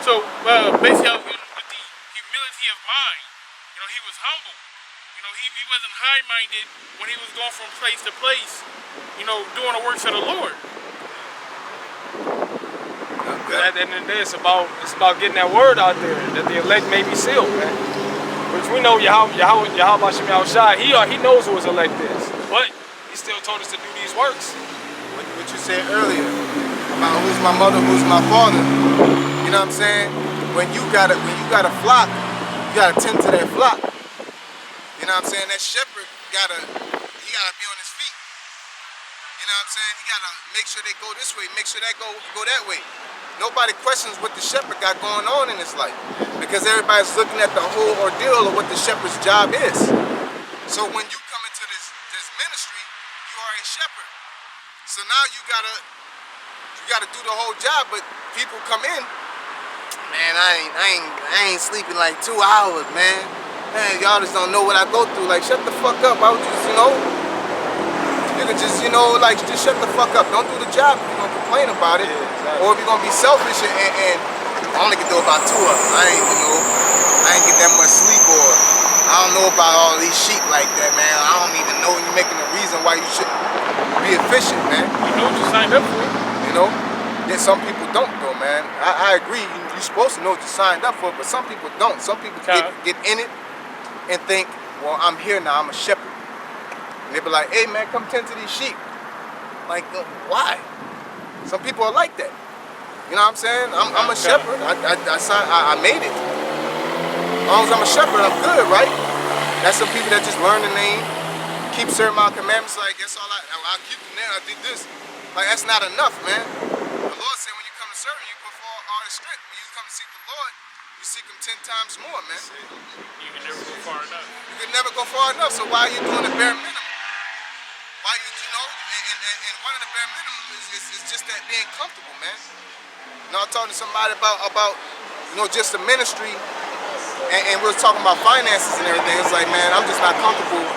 Speaker 3: So basically, I was with the humility of mind. You know, he was humble. You know, he wasn't high-minded when he was going from place to place, you know, doing the works of the Lord.
Speaker 2: At the end of the day, it's about getting that word out there, that the elect may be sealed, man. Which we know YAHAWASHI, he knows who his elect is. But he still told us to do these works.
Speaker 1: What you said earlier about who's my mother, who's my father. You You know what I'm saying? When you got a flock, you gotta tend to that flock. You know what I'm saying? That shepherd gotta be on his feet. You know what I'm saying? He gotta make sure they go this way, make sure that go that way. Nobody questions what the shepherd got going on in his life because everybody's looking at the whole ordeal of what the shepherd's job is. So when you come into this ministry, you are a shepherd. So now you gotta do the whole job, but people come in, man, I ain't sleeping like 2 hours, man. Man, y'all just don't know what I go through. Like, shut the fuck up. I would just, you can just, like, just shut the fuck up. Don't do the job if you're gonna complain about it. Yeah, exactly. Or if you're gonna be selfish and I only can do about 2 of them. I ain't get that much sleep, or I don't know about all these sheep like that, man. I don't even know you're making a reason why you should be efficient, man.
Speaker 3: You know what you signed up for.
Speaker 1: Yeah, some people don't though, man. I agree, you're supposed to know what you signed up for, but some people don't. Some people get in it and think, well, I'm here now, I'm a shepherd. And they be like, hey man, come tend to these sheep. Like, why? Some people are like that. You know what I'm saying? I'm a shepherd. I made it. As long as I'm a shepherd, I'm good, right? That's some people that just learn the name, keep serving my commandments, like that's all I'll keep them there, I did this. Like, that's not enough, man. The Lord said when you come to serve him, you put forth all his strength. When you come to seek the Lord, you seek him 10 times more, man.
Speaker 3: You can never go far enough.
Speaker 1: You can never go far enough, so why are you doing the bare minimum? Why and one of the bare minimum is just that being comfortable, man. I was talking to somebody about just the ministry, and we were talking about finances and everything. It's like, man, I'm just not comfortable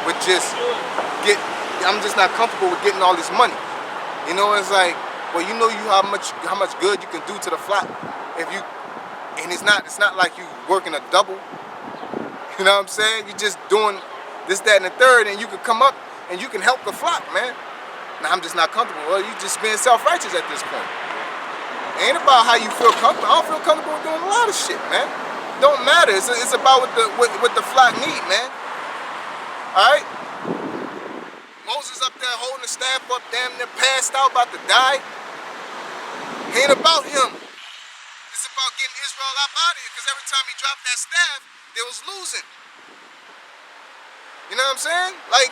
Speaker 1: with I'm just not comfortable with getting all this money. It's like, well, how much good you can do to the flock and it's not like you working a double. You know what I'm saying? You're just doing this, that, and the third, and you can come up and you can help the flock, man. Now I'm just not comfortable. Well, you just being self-righteous at this point. It ain't about how you feel comfortable. I don't feel comfortable doing a lot of shit, man. Don't matter. It's about what the flock need, man. All right. Moses up there holding the staff up, damn near passed out, about to die. Ain't about him. It's about getting Israel up out of here, because every time he dropped that staff, they was losing. You know what I'm saying? Like,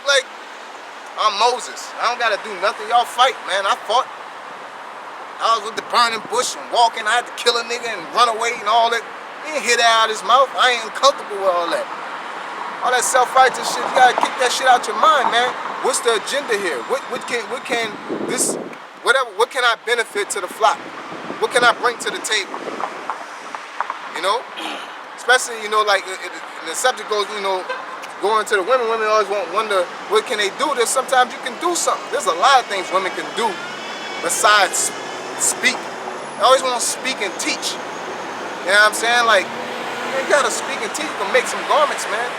Speaker 1: I'm Moses. I don't gotta do nothing. Y'all fight, man. I fought. I was with the burning bush and walking. I had to kill a nigga and run away and all that. He didn't hear that out of his mouth. I ain't comfortable with all that. All that self-righteous shit, you gotta kick that shit out your mind, man. What's the agenda here? What can I benefit to the flock? What can I bring to the table? Especially, like the subject goes, going to the women always wonder, what can they do? There's sometimes you can do something. There's a lot of things women can do besides speak. They always want to speak and teach. You know what I'm saying? Like, you gotta speak and teach. You can make some garments, man.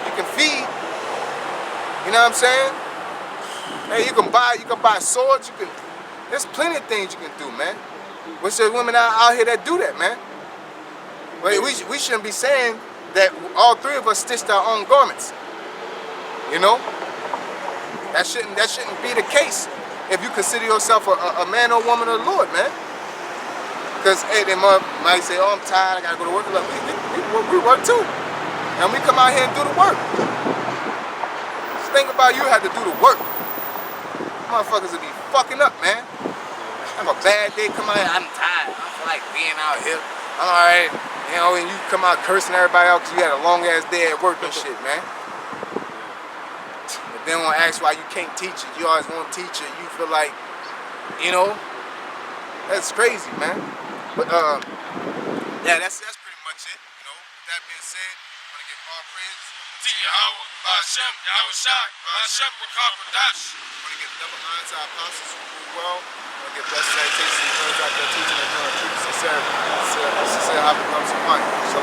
Speaker 1: You can feed. You know what I'm saying? Hey, you can buy swords. There's plenty of things you can do, man. Which there's women out here that do that, man. But we shouldn't be saying that all three of us stitched our own garments. That shouldn't be the case if you consider yourself a man or woman of the Lord, man. Because, hey, they might say, oh, I'm tired, I gotta go to work. Look, we work too. And we come out here and do the work. Just think about you had to do the work. Motherfuckers would be fucking up, man. Have a bad day, come out here, I'm tired. I don't feel like being out here. I'm alright. And you come out cursing everybody out because you had a long ass day at work and shit, man. But then want to ask why you can't teach it. You always want to teach it. You feel like, that's crazy, man. But yeah, that's pretty much it. With that being said, I want to give all praise to
Speaker 2: Yahawah, BAHASHAM, YAHAWASHI, BAHASHAM, QADASH.
Speaker 1: I want to give double honor to our apostles who rule well. I want to give blessed salutations to those out there teaching and doing truth, sincere, how it becomes a fun. So,